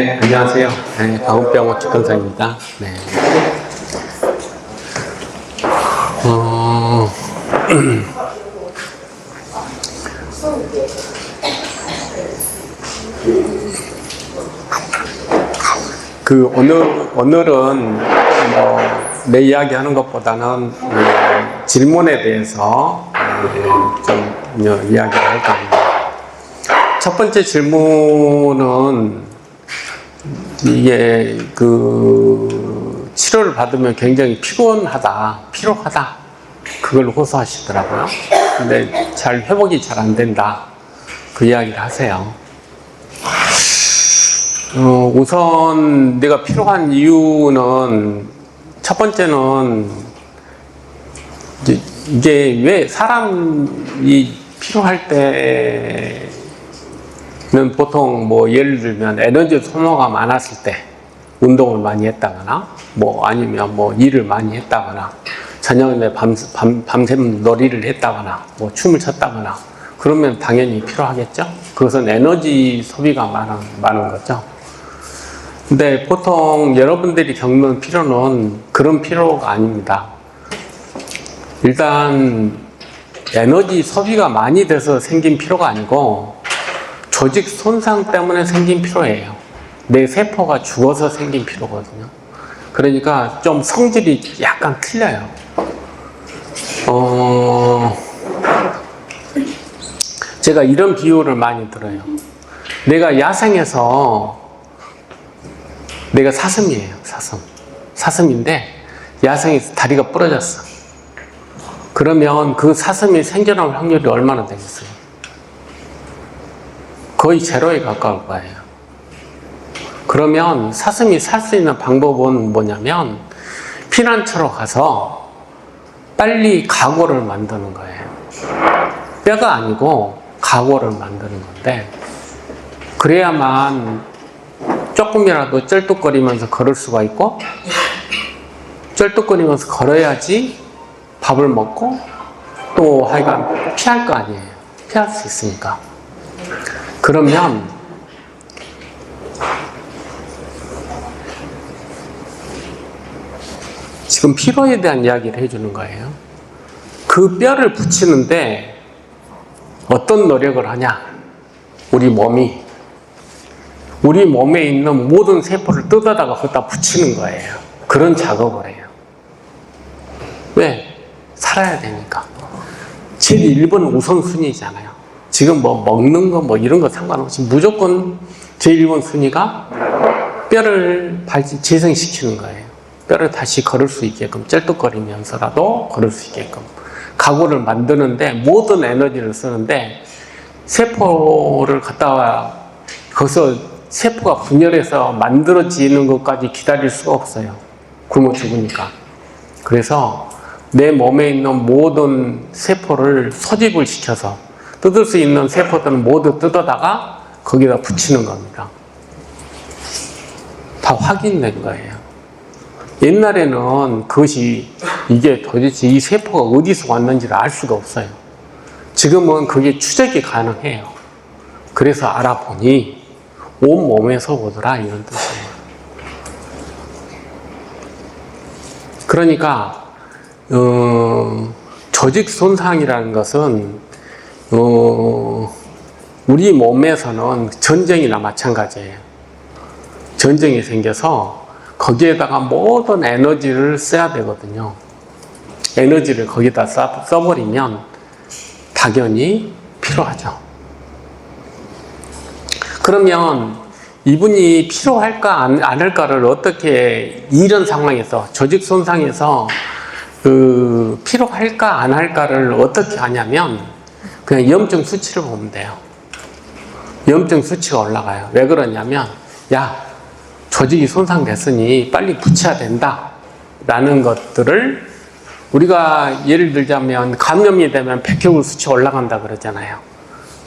네, 안녕하세요. 네, 강원병원 주권사입니다. 네. 오늘은 내 이야기 하는 것보다는 질문에 대해서 좀 이야기를 할까 합니다. 첫 번째 질문은 이게 치료를 받으면 굉장히 피로하다. 그걸 호소하시더라고요. 근데 회복이 잘 안 된다. 그 이야기를 하세요. 우선 내가 피로한 이유는 첫 번째는 이게 왜 사람이 피로할 때는 보통 예를 들면 에너지 소모가 많았을 때 운동을 많이 했다거나 아니면 일을 많이 했다거나 저녁에 밤샘 놀이를 했다거나 춤을 췄다거나 그러면 당연히 피로하겠죠. 그것은 에너지 소비가 많은 거죠. 근데 보통 여러분들이 겪는 피로는 그런 피로가 아닙니다. 일단 에너지 소비가 많이 돼서 생긴 피로가 아니고 조직 손상 때문에 생긴 피로예요. 내 세포가 죽어서 생긴 피로거든요. 그러니까 좀 성질이 약간 틀려요. 제가 이런 비유를 많이 들어요. 내가 야생에서 내가 사슴이에요. 사슴인데 야생에서 다리가 부러졌어. 그러면 그 사슴이 생존할 확률이 얼마나 되겠어요? 거의 제로에 가까울 거예요. 그러면 사슴이 살 수 있는 방법은 뭐냐면 피난처로 가서 빨리 가골을 만드는 거예요. 뼈가 아니고 가골을 만드는 건데 그래야만 조금이라도 쩔뚝거리면서 걸을 수가 있고 쩔뚝거리면서 걸어야지 밥을 먹고 또 하여간 피할 거 아니에요. 피할 수 있으니까. 그러면 지금 피로에 대한 이야기를 해주는 거예요. 그 뼈를 붙이는데 어떤 노력을 하냐? 우리 몸에 있는 모든 세포를 뜯어다가 거기다 붙이는 거예요. 그런 작업을 해요. 왜? 살아야 되니까. 제일 1번 우선순위잖아요. 지금 먹는 거 이런 거 상관없이 무조건 제일 1번 순위가 뼈를 재생시키는 거예요. 뼈를 다시 걸을 수 있게끔 쩔뚝거리면서라도 걸을 수 있게끔 가골을 만드는데 모든 에너지를 쓰는데 세포를 갖다가 거기서 세포가 분열해서 만들어지는 것까지 기다릴 수가 없어요. 굶어 죽으니까. 그래서 내 몸에 있는 모든 세포를 소집을 시켜서 뜯을 수 있는 세포들은 모두 뜯어다가 거기다 붙이는 겁니다. 다 확인된 거예요. 옛날에는 이게 도대체 이 세포가 어디서 왔는지를 알 수가 없어요. 지금은 그게 추적이 가능해요. 그래서 알아보니 온 몸에서 오더라 이런 뜻이에요. 그러니까 조직 손상이라는 것은 우리 몸에서는 전쟁이나 마찬가지예요. 전쟁이 생겨서 거기에다가 모든 에너지를 써야 되거든요. 에너지를 거기다 써버리면 당연히 필요하죠. 그러면 이분이 필요할까 안 할까를 어떻게 이런 상황에서 조직 손상에서 필요할까 안 할까를 어떻게 하냐면 그냥 염증 수치를 보면 돼요. 염증 수치가 올라가요. 왜 그러냐면 조직이 손상됐으니 빨리 붙여야 된다 라는 것들을 우리가 예를 들자면 감염이 되면 백혈구 수치 올라간다 그러잖아요.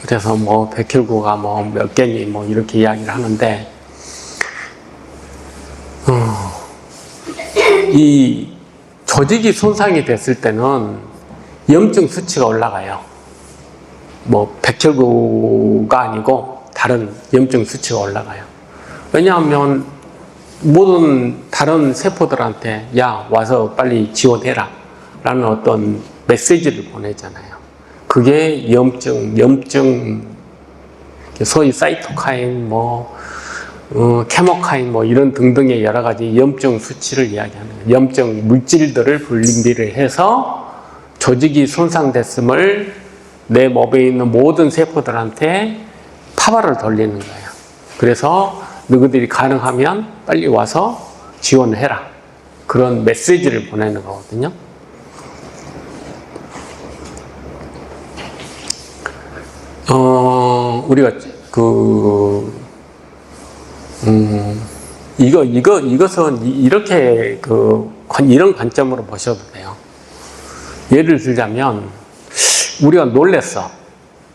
그래서 백혈구가 몇 개니 이렇게 이야기를 하는데 이 조직이 손상이 됐을 때는 염증 수치가 올라가요. 백혈구가 아니고 다른 염증 수치가 올라가요. 왜냐하면 모든 다른 세포들한테 야 와서 빨리 지원해라 라는 어떤 메시지를 보내잖아요. 그게 염증 소위 사이토카인 케모카인 이런 등등의 여러 가지 염증 수치를 이야기하는 거예요. 염증 물질들을 분비를 해서 조직이 손상됐음을 내 몸에 있는 모든 세포들한테 파발을 돌리는 거예요. 그래서 너희들이 가능하면 빨리 와서 지원을 해라. 그런 메시지를 보내는 거거든요. 우리가 이것은 이렇게 이런 관점으로 보셔도 돼요. 예를 들자면, 우리가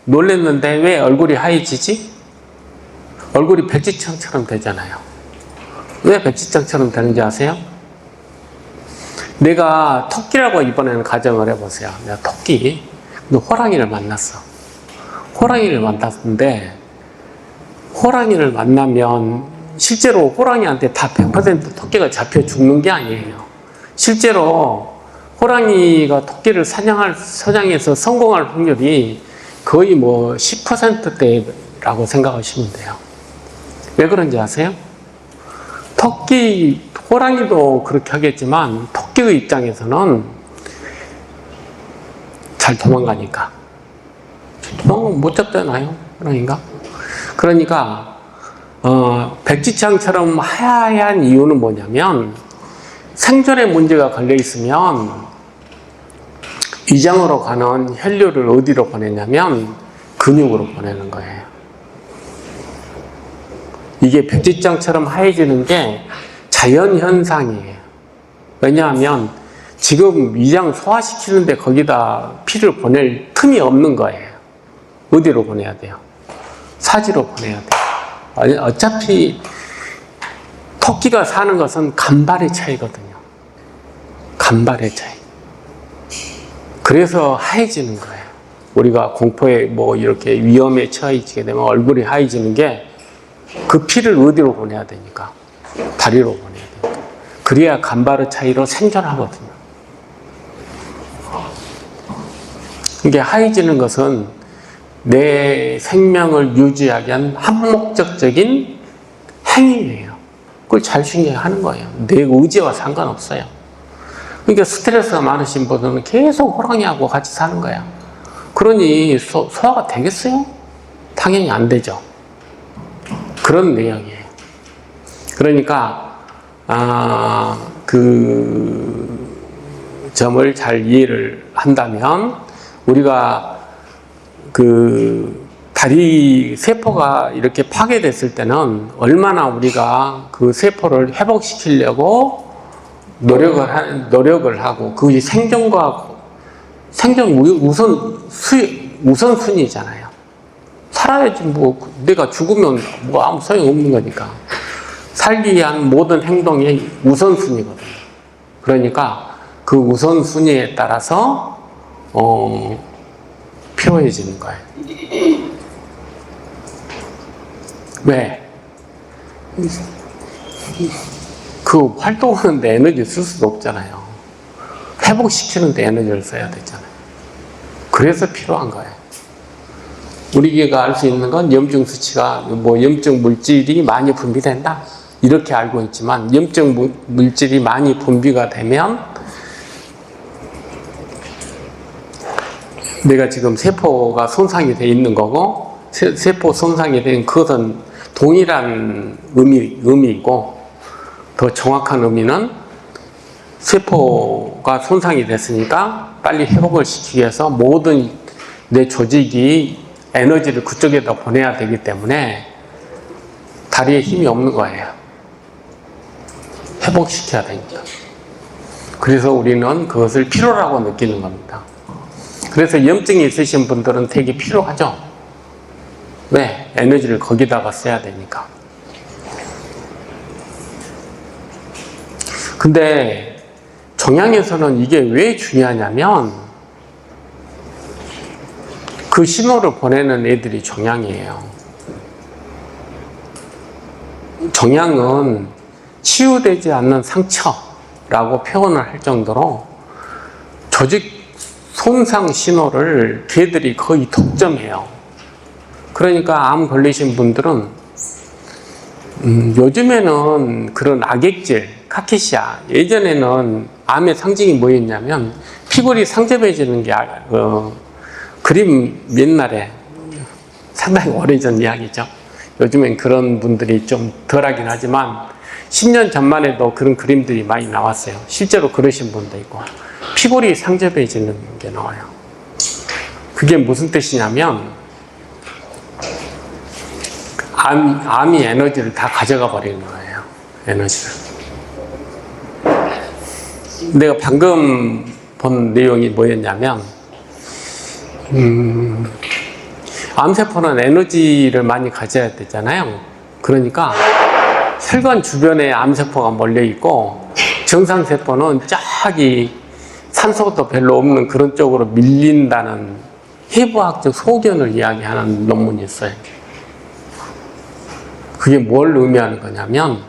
놀랬는데 왜 얼굴이 하얘지지? 얼굴이 백지장처럼 되잖아요. 왜 백지장처럼 되는지 아세요? 내가 토끼라고 이번에는 가정을 해보세요. 내가 토끼, 근데 호랑이를 만났어. 호랑이를 만났는데, 호랑이를 만나면 실제로 호랑이한테 다 100% 토끼가 잡혀 죽는 게 아니에요. 실제로 호랑이가 토끼를 사냥해서 성공할 확률이 거의 10%대라고 생각하시면 돼요. 왜 그런지 아세요? 호랑이도 그렇게 하겠지만 토끼의 입장에서는 잘 도망가니까. 도망가면 못 잡잖아요, 호랑이가. 그러니까 백지장처럼 하얀 이유는 뭐냐면 생존에 문제가 걸려 있으면 위장으로 가는 혈류를 어디로 보내냐면 근육으로 보내는 거예요. 이게 백지장처럼 하얘지는 게 자연현상이에요. 왜냐하면 지금 위장 소화시키는데 거기다 피를 보낼 틈이 없는 거예요. 어디로 보내야 돼요? 사지로 보내야 돼요. 어차피 토끼가 사는 것은 간발의 차이거든요. 간발의 차이. 그래서 하얘지는 거예요. 우리가 공포에 이렇게 위험에 처해지게 되면 얼굴이 하얘지는 게 그 피를 어디로 보내야 되니까? 다리로 보내야 되니까. 그래야 간발의 차이로 생존하거든요. 이게 하얘지는 것은 내 생명을 유지하기 위한 한목적적인 행위예요. 그걸 잘 신경하는 거예요. 내 의지와 상관없어요. 그러니까 스트레스가 많으신 분들은 계속 호랑이하고 같이 사는 거야. 그러니 소화가 되겠어요? 당연히 안 되죠. 그런 내용이에요. 그러니까 그 점을 잘 이해를 한다면 우리가 다리 세포가 이렇게 파괴됐을 때는 얼마나 우리가 그 세포를 회복시키려고 노력을 하고 그것이 생존 우선순위잖아요. 살아야지 내가 죽으면 아무 소용없는 거니까. 살기 위한 모든 행동이 우선순위거든요. 그러니까 그 우선순위에 따라서 필요해지는 거예요. 왜? 그 활동하는데 에너지 쓸 수도 없잖아요. 회복시키는데 에너지를 써야 되잖아요. 그래서 필요한 거예요. 우리가 알 수 있는 건 염증 수치가 염증 물질이 많이 분비된다 이렇게 알고 있지만 염증 물질이 많이 분비가 되면 내가 지금 세포가 손상이 돼 있는 거고 세포 손상이 된 그것은 동일한 의미이고 더 정확한 의미는 세포가 손상이 됐으니까 빨리 회복을 시키기 위해서 모든 내 조직이 에너지를 그쪽에다 보내야 되기 때문에 다리에 힘이 없는 거예요. 회복시켜야 되니까. 그래서 우리는 그것을 필요라고 느끼는 겁니다. 그래서 염증이 있으신 분들은 되게 필요하죠. 왜? 에너지를 거기다가 써야 되니까. 근데 정양에서는 이게 왜 중요하냐면 그 신호를 보내는 애들이 정양이에요. 종양은 치유되지 않는 상처라고 표현을 할 정도로 조직 손상 신호를 걔들이 거의 독점해요. 그러니까 암 걸리신 분들은 요즘에는 그런 악액질, 카케시아, 예전에는 암의 상징이 뭐였냐면 피골이 상접해지는 게 그림 옛날에 상당히 오래전 이야기죠. 요즘엔 그런 분들이 좀 덜하긴 하지만 10년 전만 해도 그런 그림들이 많이 나왔어요. 실제로 그러신 분도 있고 피골이 상접해지는 게 나와요. 그게 무슨 뜻이냐면 암이 에너지를 다 가져가 버리는 거예요. 에너지를. 내가 방금 본 내용이 뭐였냐면 암세포는 에너지를 많이 가져야 되잖아요. 그러니까 혈관 주변에 암세포가 몰려있고 정상세포는 저기 산소도 별로 없는 그런 쪽으로 밀린다는 해부학적 소견을 이야기하는 논문이 있어요. 그게 뭘 의미하는 거냐면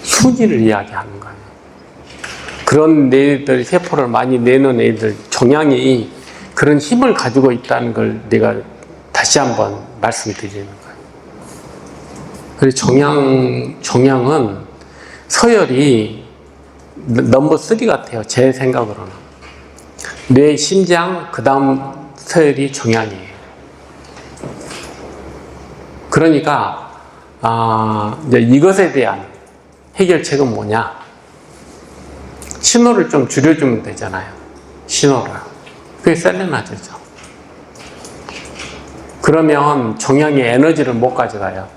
순위를 이야기하는 거예요. 그런 애들, 세포를 많이 내는 애들, 종양이 그런 힘을 가지고 있다는 걸 내가 다시 한번 말씀드리는 거예요. 그래서 종양은 서열이 넘버 3 같아요. 제 생각으로는. 뇌, 심장, 그 다음 서열이 종양이에요. 그러니까 이제 이것에 대한 해결책은 뭐냐? 신호를 좀 줄여주면 되잖아요. 신호를. 그게 셀레나제죠. 그러면 종양의 에너지를 못 가져가요.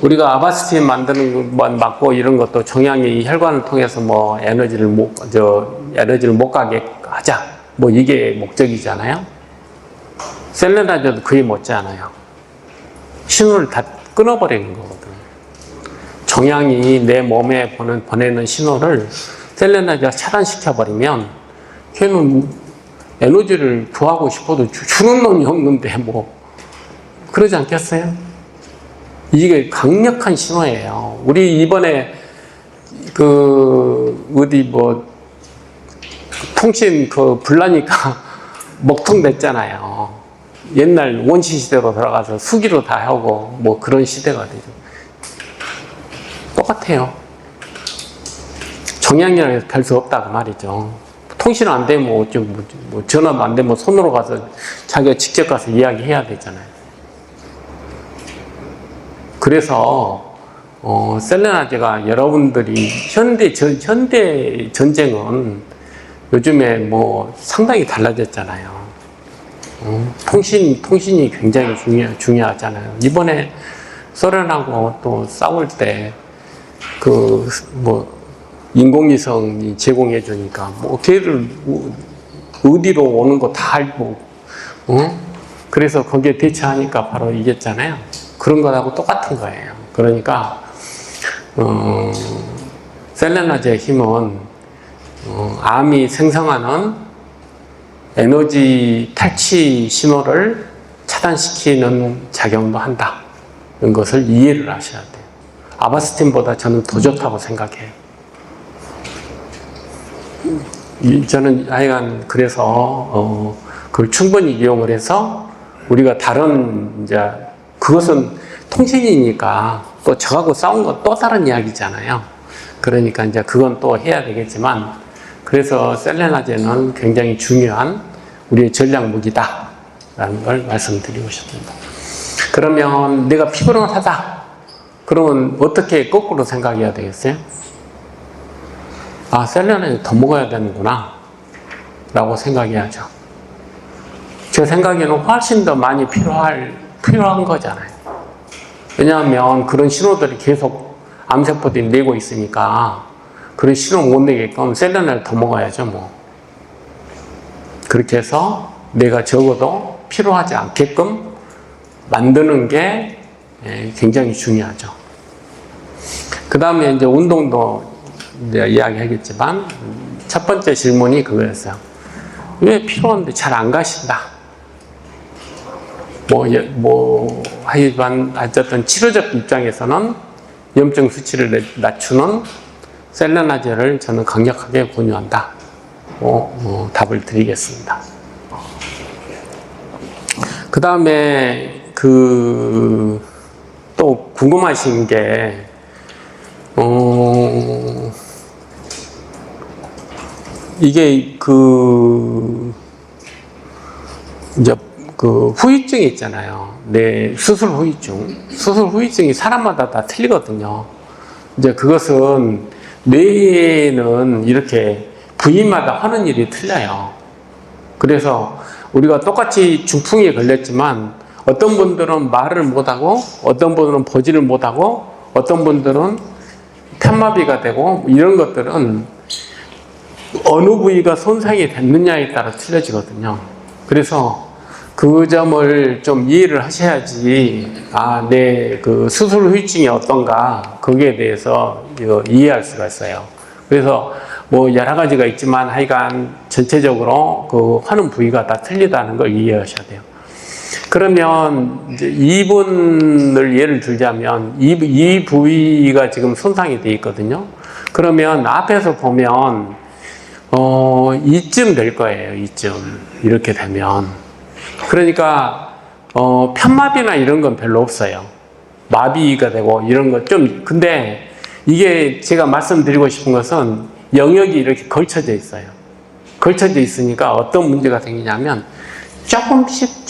우리가 아바스틴 만드는 것 맞고 이런 것도 종양이 혈관을 통해서 뭐 에너지를 못 가게 하자. 뭐 이게 목적이잖아요. 셀레나제도 그게 못지않아요. 신호를 다 끊어버리는 거거든요. 종양이 내 몸에 보내는 신호를 셀레나제가 차단시켜버리면 걔는 에너지를 구하고 싶어도 주는 놈이 없는데 뭐 그러지 않겠어요? 이게 강력한 신호예요. 우리 이번에 어디 뭐 통신 불나니까 먹통 냈잖아요. 옛날 원시 시대로 들어가서 수기로 다 하고 뭐 그런 시대가 되죠. 똑같아요. 종양이라고 해서 별 수 없다 그 말이죠. 통신 안 되면 뭐 전화도 안 되면 손으로 가서 자기가 직접 가서 이야기해야 되잖아요. 그래서 셀레나제가 여러분들이 현대 전쟁은 요즘에 뭐 상당히 달라졌잖아요. 통신이 굉장히 중요하잖아요. 이번에 소련하고 또 싸울 때 인공위성이 제공해 주니까 뭐 걔를 어디로 오는 거 다 알고 그래서 거기에 대처하니까 바로 이겼잖아요. 그런 거하고 똑같은 거예요. 그러니까 셀레나제의 힘은 암이 생성하는 에너지 탈취 신호를 차단시키는 작용도 한다. 이런 것을 이해를 하셔야 돼요. 아바스틴보다 저는 더 좋다고 생각해요. 저는 하여간 그래서 그걸 충분히 이용을 해서 우리가 다른 그것은 통신이니까 또 저하고 싸운 건 또 다른 이야기잖아요. 그러니까 이제 그건 또 해야 되겠지만 그래서 셀레나제는 굉장히 중요한 우리의 전략 무기다 라는 걸 말씀드리고 싶습니다. 그러면 내가 피곤하다 그러면 어떻게 거꾸로 생각해야 되겠어요? 셀레나제 더 먹어야 되는구나 라고 생각해야죠. 제 생각에는 훨씬 더 많이 필요한 거잖아요. 왜냐하면 그런 신호들이 계속 암세포들이 내고 있으니까 그런 신호 못 내게끔 셀레나제를 더 먹어야죠, 뭐. 그렇게 해서 내가 적어도 필요하지 않게끔 만드는 게 굉장히 중요하죠. 그 다음에 이제 운동도 이제 이야기하겠지만 첫 번째 질문이 그거였어요. 왜 필요한데 잘 안 가신다? 하여간 어쨌든 치료적 입장에서는 염증 수치를 낮추는 셀레나제를 저는 강력하게 권유한다. 답을 드리겠습니다. 그 다음에 또 궁금하신 게 이게 이제 후유증이 있잖아요. 수술 후유증이 사람마다 다 틀리거든요. 이제 그것은 뇌에는 이렇게 부위마다 하는 일이 틀려요. 그래서 우리가 똑같이 중풍에 걸렸지만 어떤 분들은 말을 못하고 어떤 분들은 보지를 못하고 어떤 분들은 편마비가 되고 이런 것들은 어느 부위가 손상이 됐느냐에 따라 틀려지거든요. 그래서 그 점을 좀 이해를 하셔야지 내 수술 후유증이 어떤가 거기에 대해서 이해할 수가 있어요. 그래서 여러 가지가 있지만 하여간 전체적으로 하는 부위가 다 틀리다는 걸 이해하셔야 돼요. 그러면 이제 이분을 예를 들자면 이 부위가 지금 손상이 되어 있거든요. 그러면 앞에서 보면 이쯤 될 거예요. 이쯤 이렇게 되면 그러니까 편마비나 이런 건 별로 없어요. 마비가 되고 이런 거 좀 근데 이게 제가 말씀드리고 싶은 것은 영역이 이렇게 걸쳐져 있어요. 걸쳐져 있으니까 어떤 문제가 생기냐면 조금씩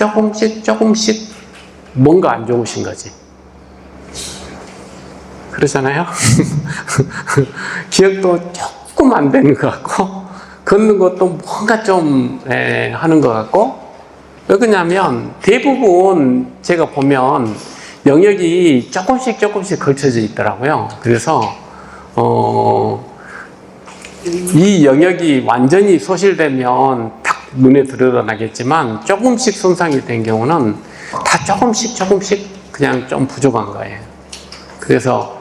뭔가 안 좋으신 거지. 그러잖아요. 기억도 조금 안 되는 것 같고 걷는 것도 뭔가 좀 하는 것 같고 왜 그러냐면 대부분 제가 보면 영역이 조금씩 걸쳐져 있더라고요. 그래서 이 영역이 완전히 소실되면 딱 눈에 드러나겠지만 조금씩 손상이 된 경우는 다 조금씩 그냥 좀 부족한 거예요. 그래서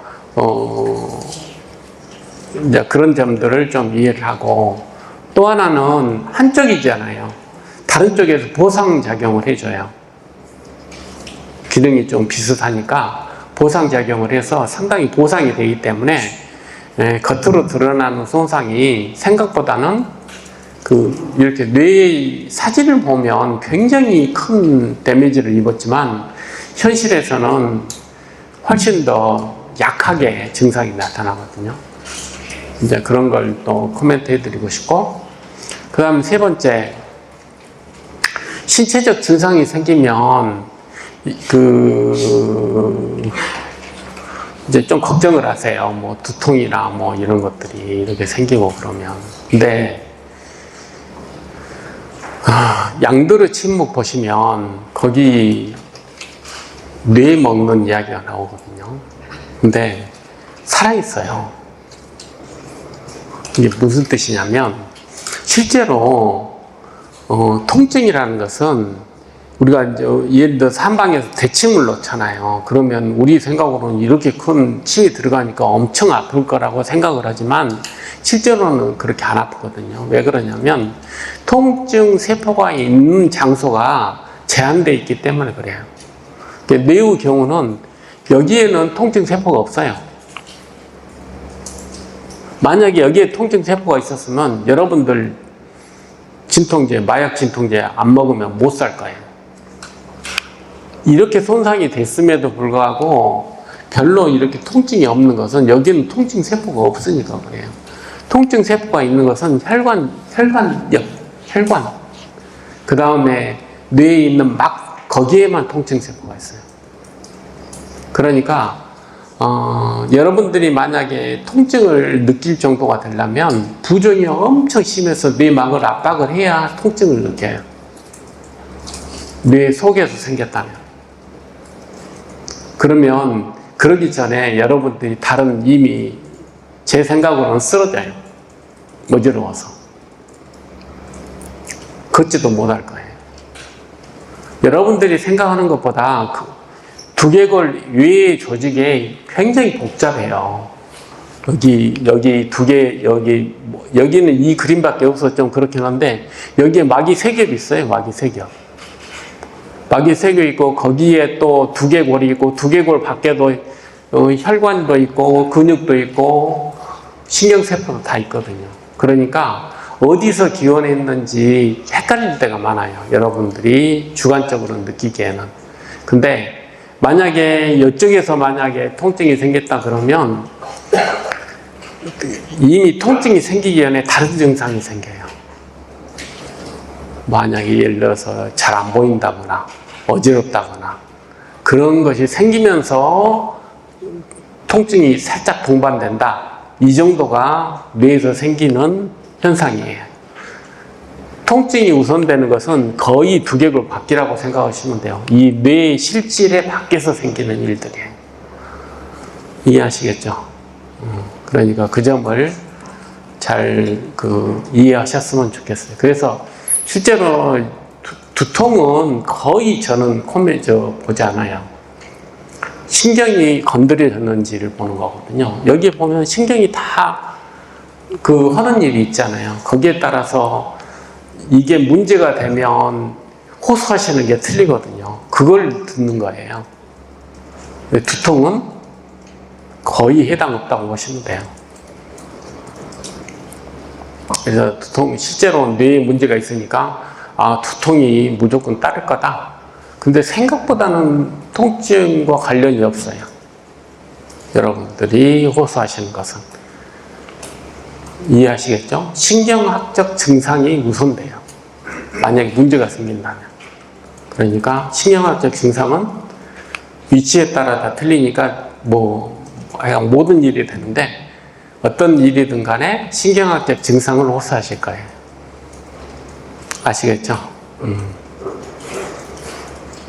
이제 그런 점들을 좀 이해를 하고 또 하나는 한쪽이잖아요. 다른 쪽에서 보상작용을 해줘요. 기능이 좀 비슷하니까 보상작용을 해서 상당히 보상이 되기 때문에 겉으로 드러나는 손상이 생각보다는 이렇게 뇌의 사진을 보면 굉장히 큰 데미지를 입었지만 현실에서는 훨씬 더 약하게 증상이 나타나거든요. 이제 그런 걸 또 코멘트 해드리고 싶고, 그 다음 세 번째, 신체적 증상이 생기면 이제 좀 걱정을 하세요. 두통이나 이런 것들이 이렇게 생기고 그러면. 근데 양도르 침묵 보시면 거기 뇌 먹는 이야기가 나오거든요. 근데 살아있어요. 이게 무슨 뜻이냐면 실제로 통증이라는 것은 우리가 이제 예를 들어서 한방에서 대침을 놓잖아요. 그러면 우리 생각으로는 이렇게 큰 침이 들어가니까 엄청 아플 거라고 생각을 하지만 실제로는 그렇게 안 아프거든요. 왜 그러냐면 통증 세포가 있는 장소가 제한되어 있기 때문에 그래요. 뇌의 경우는 여기에는 통증 세포가 없어요. 만약에 여기에 통증 세포가 있었으면 여러분들 진통제, 마약 진통제 안 먹으면 못 살 거예요. 이렇게 손상이 됐음에도 불구하고 별로 이렇게 통증이 없는 것은 여기는 통증 세포가 없으니까 그래요. 통증 세포가 있는 것은 혈관역, 그 다음에 뇌에 있는 거기에만 통증 세포가 있어요. 그러니까 여러분들이 만약에 통증을 느낄 정도가 되려면 부종이 엄청 심해서 뇌막을 압박을 해야 통증을 느껴요. 뇌 속에서 생겼다면. 그러면 그러기 전에 여러분들이 다른 이미 제 생각으로는 쓰러져요. 어지러워서. 걷지도 못할 거예요. 여러분들이 생각하는 것보다 두개골 외의 조직이 굉장히 복잡해요. 여기 두 개, 여기는 이 그림밖에 없어서 좀 그렇긴 한데, 여기에 막이 3겹 있어요, 막이 3겹. 막이 새겨 있고 거기에 또 두개골이 있고 두개골 밖에도 혈관도 있고 근육도 있고 신경세포도 다 있거든요. 그러니까 어디서 기원했는지 헷갈릴 때가 많아요. 여러분들이 주관적으로 느끼기에는. 근데 만약에 이쪽에서 만약에 통증이 생겼다 그러면 이미 통증이 생기기 전에 다른 증상이 생겨요. 만약에 예를 들어서 잘 안 보인다거나 어지럽다거나 그런 것이 생기면서 통증이 살짝 동반된다. 이 정도가 뇌에서 생기는 현상이에요. 통증이 우선되는 것은 거의 두개골 밖이라고 생각하시면 돼요. 이 뇌의 실질의 밖에서 생기는 일들이에요. 이해하시겠죠? 그러니까 그 점을 잘 이해하셨으면 좋겠어요. 그래서 실제로 두통은 거의 저는 보지 않아요. 신경이 건드려졌는지를 보는 거거든요. 여기에 보면 신경이 다 하는 일이 있잖아요. 거기에 따라서 이게 문제가 되면 호소하시는 게 틀리거든요. 그걸 듣는 거예요. 두통은 거의 해당 없다고 보시면 돼요. 그래서 실제로 뇌에 문제가 있으니까 두통이 무조건 따를 거다. 근데 생각보다는 통증과 관련이 없어요. 여러분들이 호소하시는 것은. 이해하시겠죠? 신경학적 증상이 우선돼요. 만약에 문제가 생긴다면. 그러니까 신경학적 증상은 위치에 따라 다 틀리니까 모든 일이 되는데 어떤 일이든 간에 신경학적 증상을 호소하실 거예요. 아시겠죠?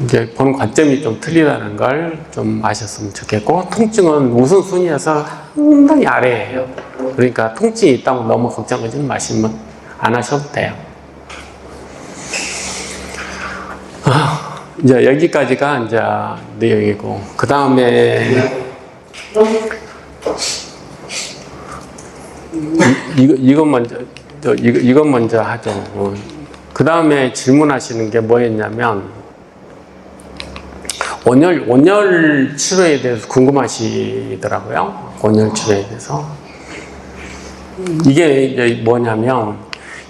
이제 보는 관점이 좀 틀리다는 걸 좀 아셨으면 좋겠고, 통증은 우선순위에서 상당히 아래예요. 그러니까 통증이 있다면 너무 걱정하지는 마시면 안 하셔도 돼요. 이제 여기까지가 이제 내용이고, 그 다음에 이것 먼저 하죠. 그 다음에 질문하시는 게 뭐였냐면, 온열 치료에 대해서 궁금하시더라고요. 온열 치료에 대해서. 이게 이제 뭐냐면,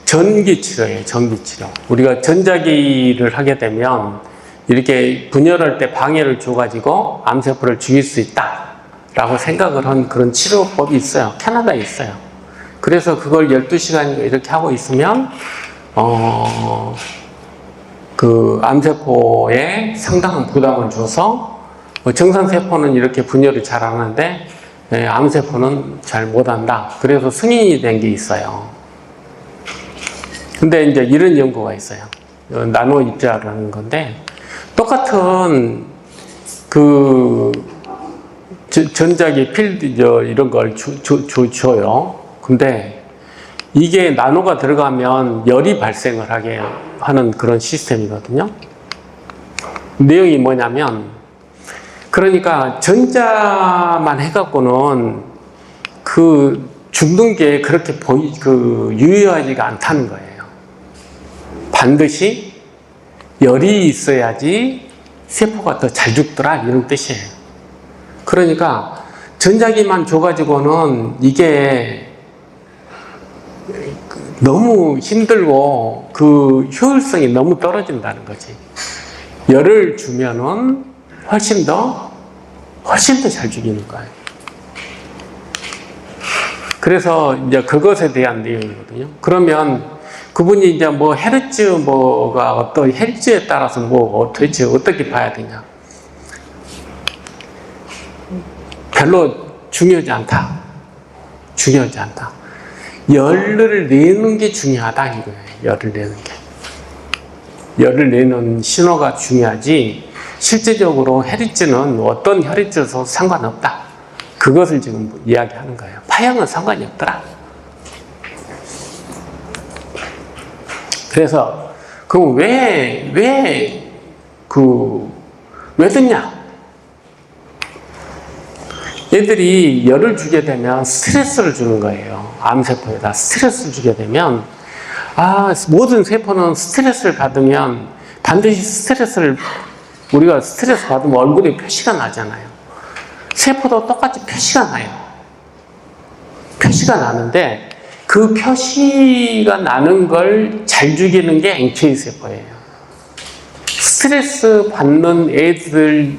전기 치료예요, 전기 치료. 우리가 전자기를 하게 되면, 이렇게 분열할 때 방해를 줘가지고 암세포를 죽일 수 있다라고 생각을 한 그런 치료법이 있어요. 캐나다에 있어요. 그래서 그걸 12시간 이렇게 하고 있으면, 암세포에 상당한 부담을 줘서 정상세포는 이렇게 분열이 잘 하는데 암세포는 잘 못한다. 그래서 승인이 된 게 있어요. 근데 이제 이런 연구가 있어요. 나노 입자라는 건데 똑같은 전자기 필드 이런 걸 줘요. 근데 이게 나노가 들어가면 열이 발생을 하게 하는 그런 시스템이거든요. 내용이 뭐냐면, 그러니까 전자만 해갖고는 죽는 게 그렇게 유효하지가 않다는 거예요. 반드시 열이 있어야지 세포가 더 잘 죽더라, 이런 뜻이에요. 그러니까 전자기만 줘가지고는 이게 너무 힘들고 효율성이 너무 떨어진다는 거지. 열을 주면은 훨씬 더 잘 죽이는 거예요. 그래서 이제 그것에 대한 내용이거든요. 그러면 그분이 이제 헤르츠에 따라서 도대체 어떻게 봐야 되냐. 별로 중요하지 않다. 열을 내는 게 중요하다 이거예요. 열을 내는 게. 열을 내는 신호가 중요하지 실제적으로 헤르츠는 어떤 헤르츠도 상관없다. 그것을 지금 이야기하는 거예요. 파형은 상관이 없더라. 그래서 왜 듣냐? 얘들이 열을 주게 되면 스트레스를 주는 거예요. 암세포에다 스트레스를 주게 되면 모든 세포는 스트레스를 받으면 반드시 스트레스를, 우리가 스트레스 받으면 얼굴에 표시가 나잖아요. 세포도 똑같이 표시가 나요. 표시가 나는데 그 표시가 나는 걸 잘 죽이는 게 NK세포예요. 스트레스 받는 애들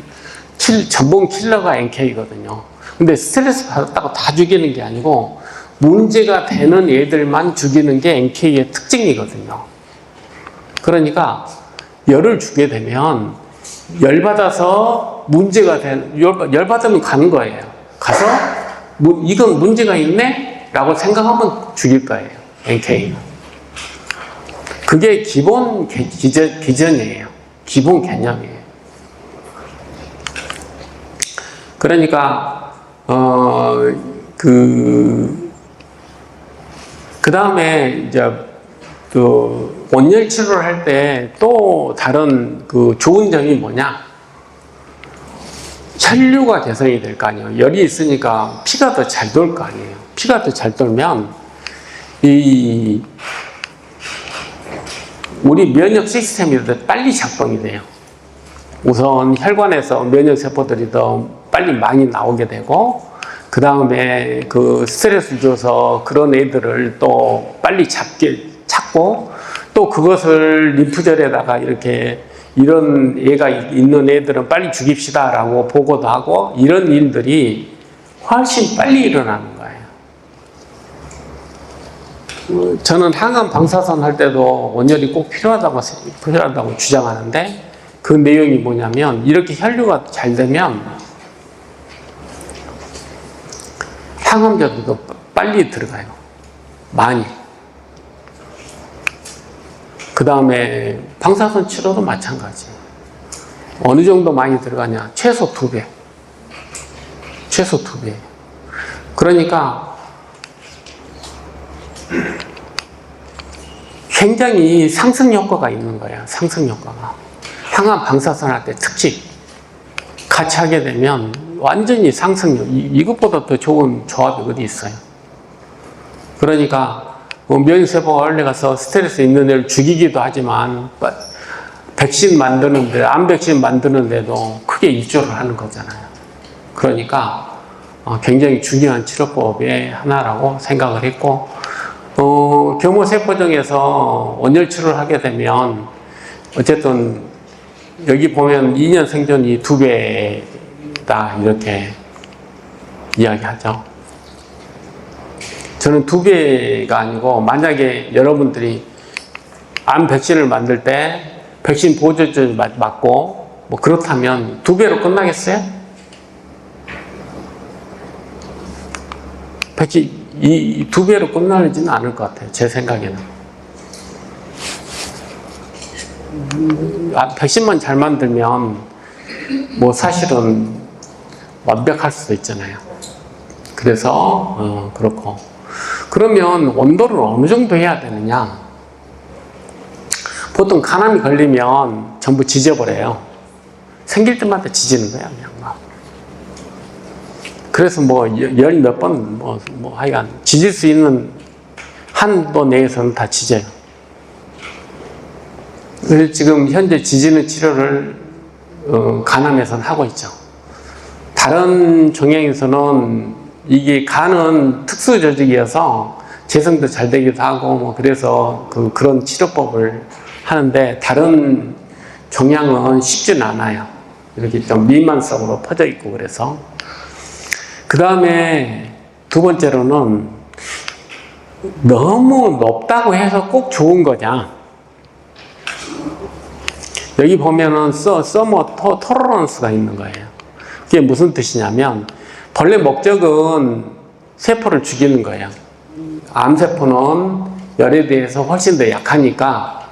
전본 킬러가 NK거든요. 근데 스트레스 받았다고 다 죽이는 게 아니고 문제가 되는 애들만 죽이는 게 NK의 특징이거든요. 그러니까 열을 주게 되면 열받아서 문제가 열받으면 가는 거예요. 가서 이건 문제가 있네? 라고 생각하면 죽일 거예요. NK는. 그게 기본 기전이에요. 기본 개념이에요. 그러니까 그 다음에 이제 그 온열 치료를 할 때 또 다른 그 좋은 점이 뭐냐? 혈류가 개선이 될 거 아니에요. 열이 있으니까 피가 더 잘 돌 거 아니에요. 피가 더 잘 돌면 우리 면역 시스템이 더 빨리 작동이 돼요. 우선 혈관에서 면역 세포들이 더 빨리 많이 나오게 되고, 그 다음에 그 스트레스를 줘서 그런 애들을 또 빨리 찾고, 또 그것을 림프절에다가 이렇게 이런 애가 있는 애들은 빨리 죽입시다 라고 보고도 하고, 이런 일들이 훨씬 빨리 일어나는 거예요. 저는 항암 방사선 할 때도 온열이 꼭 필요하다고 주장하는데, 그 내용이 뭐냐면 이렇게 혈류가 잘 되면 항암제도 빨리 들어가요. 많이. 그 다음에 방사선 치료도 마찬가지. 어느 정도 많이 들어가냐? 최소 2배. 최소 2배. 그러니까 굉장히 상승 효과가 있는 거예요. 상승 효과가. 항암 방사선 할 때 특히 같이 하게 되면 완전히 상승, 이것보다 더 좋은 조합이 어디 있어요. 그러니까 면역세포가 올라가서 스트레스 있는 애를 죽이기도 하지만 백신 만드는데, 암 백신 만드는데도 크게 입조를 하는 거잖아요. 그러니까 굉장히 중요한 치료법의 하나라고 생각을 했고, 교모세포종에서 온열 치료를 하게 되면 어쨌든 여기 보면 2년 생존이 2배다 이렇게 이야기하죠. 저는 2배가 아니고, 만약에 여러분들이 암 백신을 만들 때 백신 보조제 맞고 뭐 그렇다면 2배로 끝나겠어요? 백신 이 2배로 끝나지는 않을 것 같아요. 제 생각에는. 백신만 잘 만들면 뭐 사실은 완벽할 수도 있잖아요. 그래서 그렇고, 그러면 온도를 어느 정도 해야 되느냐? 보통 간암이 걸리면 전부 지져버려요. 생길 때마다 지지는 거야, 그냥 막. 그래서 뭐 열 몇 번 하여간 지질 수 있는 한도 내에서는 다 지져요. 그래서 지금 현재 지지는 치료를 간암에서는 하고 있죠. 다른 종양에서는 이게 간은 특수 조직이어서 재생도 잘 되기도 하고 뭐 그래서 그런 치료법을 하는데, 다른 종양은 쉽지는 않아요. 이렇게 좀 미만성으로 퍼져 있고. 그래서 그 다음에 두 번째로는 너무 높다고 해서 꼭 좋은 거냐? 여기 보면은 서머 토러런스가 있는 거예요. 그게 무슨 뜻이냐면, 본래 목적은 세포를 죽이는 거예요. 암세포는 열에 대해서 훨씬 더 약하니까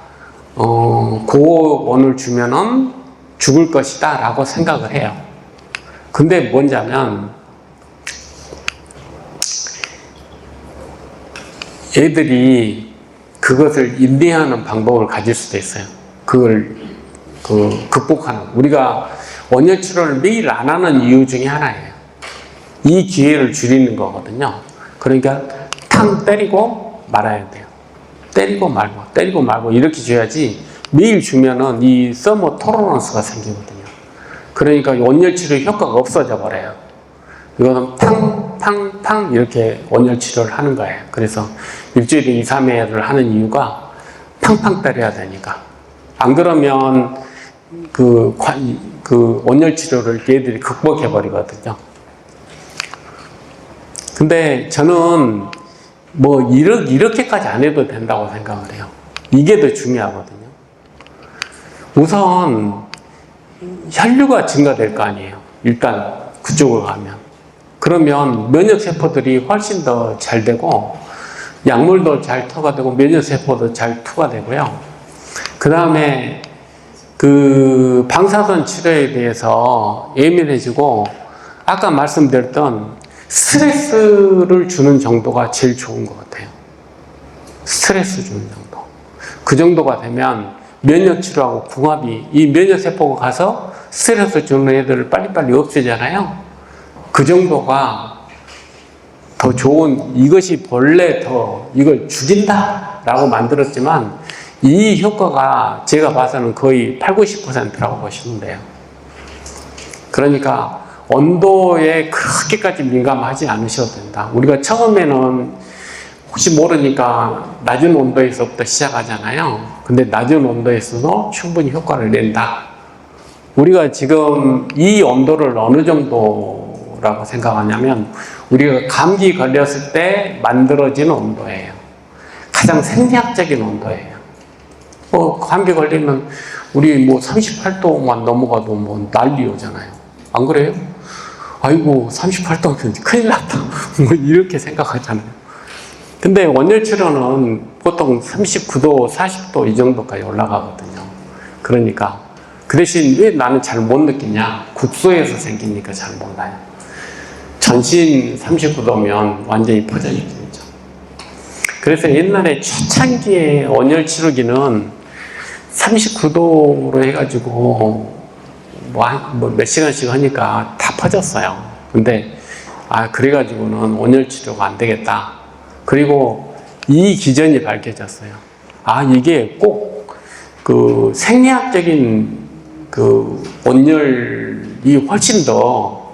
고온을 주면은 죽을 것이다 라고 생각을 해요. 근데 뭔지하면 애들이 그것을 인내하는 방법을 가질 수도 있어요. 그걸 극복하는. 우리가 온열 치료를 매일 안 하는 이유 중에 하나예요. 이 기회를 줄이는 거거든요. 그러니까 탕 때리고 말아야 돼요. 때리고 말고 이렇게 줘야지 매일 주면은 이 서머 토러런스가 생기거든요. 그러니까 온열 치료 효과가 없어져 버려요. 이거는 팡팡팡 이렇게 온열 치료를 하는 거예요. 그래서 일주일에 2, 3회를 하는 이유가 팡팡 때려야 되니까. 안 그러면 그 온열 치료를 얘들이 극복해 버리거든요. 근데 저는 뭐 이렇게까지 안 해도 된다고 생각을 해요. 이게 더 중요하거든요. 우선 혈류가 증가될 거 아니에요. 일단 그쪽으로 가면. 그러면 면역세포들이 훨씬 더 잘 되고 약물도 잘 투과되고 면역세포도 잘 투과되고요. 그 다음에 그 방사선 치료에 대해서 예민해지고 아까 말씀드렸던 스트레스를 주는 정도가 제일 좋은 것 같아요. 스트레스 주는 정도. 그 정도가 되면 면역치료하고 궁합이, 이 면역세포가 가서 스트레스 주는 애들을 빨리빨리 없애잖아요. 그 정도가 더 좋은, 이것이 본래 더 이걸 죽인다 라고 만들었지만 이 효과가 제가 봐서는 거의 80, 90%라고 보시면 돼요. 그러니까 온도에 그렇게까지 민감하지 않으셔도 된다. 우리가 처음에는 혹시 모르니까 낮은 온도에서부터 시작하잖아요. 근데 낮은 온도에서도 충분히 효과를 낸다. 우리가 지금 이 온도를 어느 정도라고 생각하냐면 우리가 감기 걸렸을 때 만들어진 온도예요. 가장 생리학적인 온도예요. 감기 걸리면 우리 뭐 38도만 넘어가도 뭐 난리 오잖아요. 안 그래요? 아이고 38도면 큰일 났다. 뭐 이렇게 생각하잖아요. 근데 온열 치료는 보통 39도, 40도 이 정도까지 올라가거든요. 그러니까 그 대신 왜 나는 잘 못 느끼냐? 국소에서 생기니까 잘 몰라요. 전신 39도면 완전히 퍼져 있죠. 그래서 옛날에 초창기에 온열 치료기는 39도로 해가지고 몇 시간씩 하니까 다 퍼졌어요. 근데 그래가지고는 온열 치료가 안 되겠다. 그리고 이 기전이 밝혀졌어요. 이게 꼭 그 생리학적인 그 온열이 훨씬 더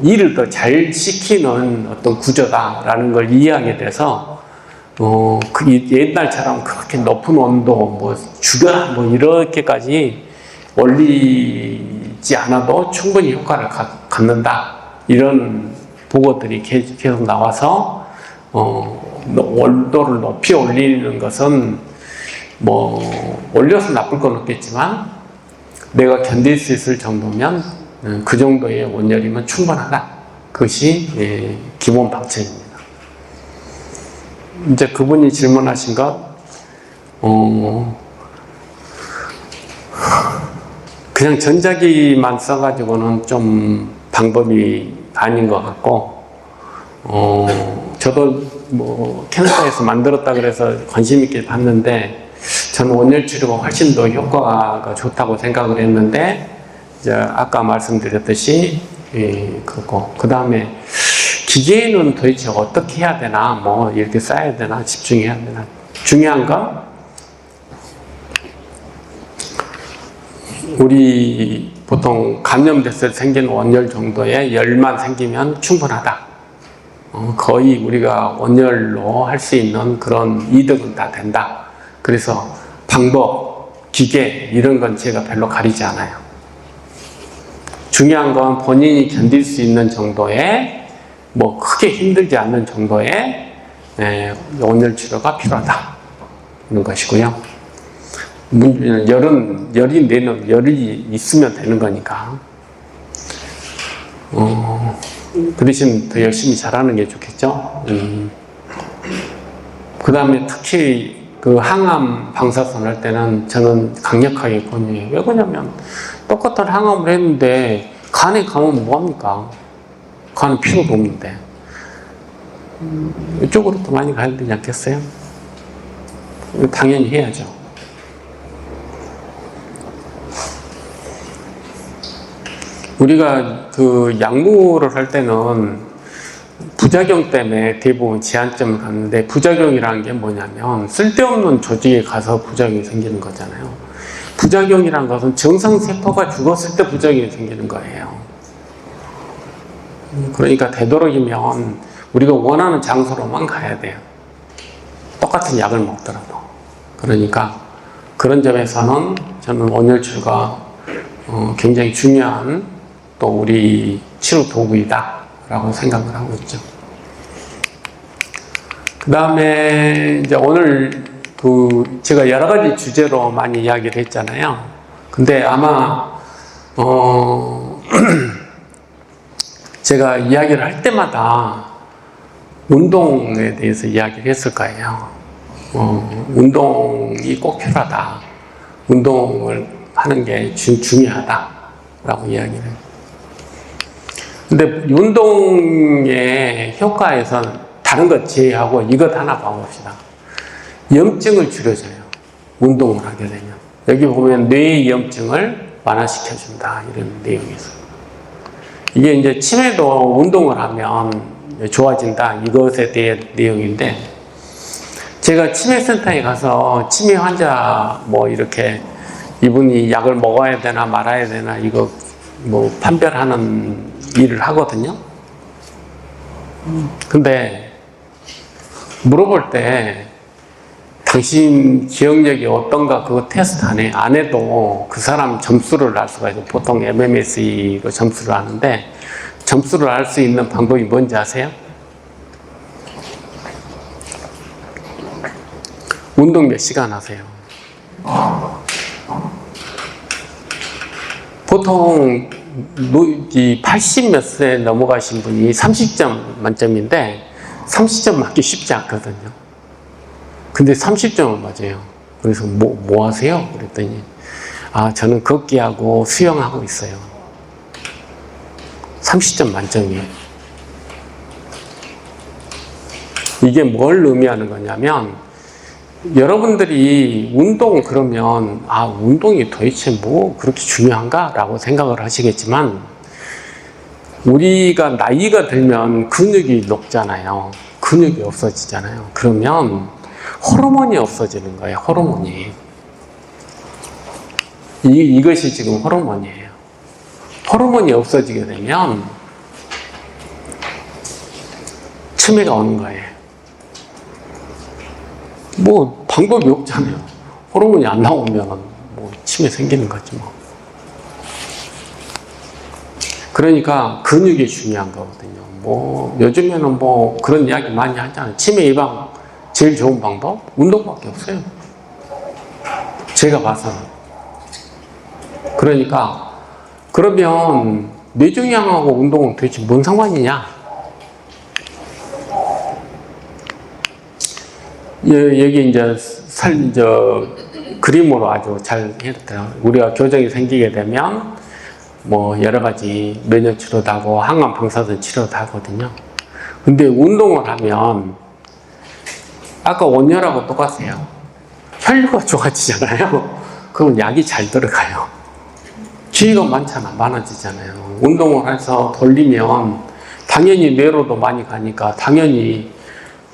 일을 더 잘 시키는 어떤 구조다라는 걸 이해하게 돼서 옛날처럼 그렇게 높은 온도 뭐 죽여라 뭐 이렇게까지 올리지 않아도 충분히 효과를 갖는다. 이런 보고들이 계속 나와서 온도를 높이 올리는 것은 뭐 올려서 나쁠 건 없겠지만 내가 견딜 수 있을 정도면 그 정도의 온열이면 충분하다. 그것이 기본 방침입니다. 이제 그분이 질문하신 것 그냥 전자기만 써가지고는 좀 방법이 아닌 것 같고 저도 뭐 캐나다에서 만들었다 그래서 관심 있게 봤는데 저는 온열 치료가 훨씬 더 효과가 좋다고 생각을 했는데 이제 아까 말씀드렸듯이 그렇고 그 다음에 기계는 도대체 어떻게 해야 되나 뭐 이렇게 써야 되나 집중해야 되나 중요한 건 우리 보통 감염됐을 때 생기는 온열 정도의 열만 생기면 충분하다. 거의 우리가 온열로 할 수 있는 그런 이득은 다 된다. 그래서 방법, 기계 이런 건 제가 별로 가리지 않아요. 중요한 건 본인이 견딜 수 있는 정도의 뭐 크게 힘들지 않는 정도의 온열 치료가 필요하다. 이런 것이고요. 열이 있으면 되는 거니까. 그 대신 더 열심히 잘하는 게 좋겠죠. 그 다음에 특히 그 항암 방사선 할 때는 저는 강력하게 권유해요. 왜 그러냐면 똑같은 항암을 했는데 간에 가면 뭐합니까? 간은 필요도 없는데. 이쪽으로 더 많이 가야 되지 않겠어요? 당연히 해야죠. 우리가 그 약물을 할 때는 부작용 때문에 대부분 제한점을 갖는데, 부작용이라는 게 뭐냐면 쓸데없는 조직에 가서 부작용이 생기는 거잖아요. 부작용이란 것은 정상세포가 죽었을 때 부작용이 생기는 거예요. 그러니까 되도록이면 우리가 원하는 장소로만 가야 돼요. 똑같은 약을 먹더라도. 그러니까 그런 점에서는 저는 온열출가 굉장히 중요한 또 우리 치료 도구이다 라고 생각을 하고 있죠. 그 다음에 이제 오늘 제가 여러 가지 주제로 많이 이야기를 했잖아요. 근데 아마 제가 이야기를 할 때마다 운동에 대해서 이야기를 했을 거예요. 운동이 꼭 필요하다. 운동을 하는 게 중요하다라고 이야기를 해요. 근데 운동의 효과에선 다른 것 제외하고 이것 하나 봐봅시다. 염증을 줄여줘요. 운동을 하게 되면. 여기 보면 뇌의 염증을 완화시켜준다. 이런 내용이 있어요. 이게 이제 치매도 운동을 하면 좋아진다. 이것에 대한 내용인데, 제가 치매센터에 가서 치매 환자 이렇게 이분이 약을 먹어야 되나 말아야 되나 이거 판별하는 일을 하거든요. 근데 물어볼 때 당신 기억력이 어떤가 그거 테스트 안 해도 그 사람 점수를 알 수가 있어요. 보통 MMSE로 점수를 아는데, 점수를 알 수 있는 방법이 뭔지 아세요? 운동 몇 시간 하세요? 보통 80 몇 세 넘어가신 분이 30점 만점인데 30점 맞기 쉽지 않거든요. 근데 30점을 맞아요. 그래서 뭐 하세요? 그랬더니 저는 걷기하고 수영하고 있어요. 30점 만점이에요. 이게 뭘 의미하는 거냐면, 여러분들이 운동 그러면 운동이 도대체 그렇게 중요한가? 라고 생각을 하시겠지만, 우리가 나이가 들면 근육이 녹잖아요. 근육이 없어지잖아요. 그러면 호르몬이 없어지는 거예요. 호르몬이. 이것이 지금 호르몬이에요. 호르몬이 없어지게 되면 치매가 오는 거예요. 방법이 없잖아요. 호르몬이 안 나오면 치매 생기는 거지 그러니까 근육이 중요한 거거든요. 요즘에는 그런 이야기 많이 하잖아요. 치매 예방 제일 좋은 방법? 운동밖에 없어요. 제가 봐서는. 그러니까 그러면 뇌종양하고 운동은 도대체 뭔 상관이냐? 여기 이제 그림으로 아주 잘 해놨더라고요. 우리가 교정이 생기게 되면 여러 가지 면역 치료도 하고 항암 방사선 치료도 하거든요. 근데 운동을 하면 아까 온열하고 똑같아요. 혈류가 좋아지잖아요. 그럼 약이 잘 들어가요. 기회가 많아지잖아요. 운동을 해서 돌리면 당연히 뇌로도 많이 가니까 당연히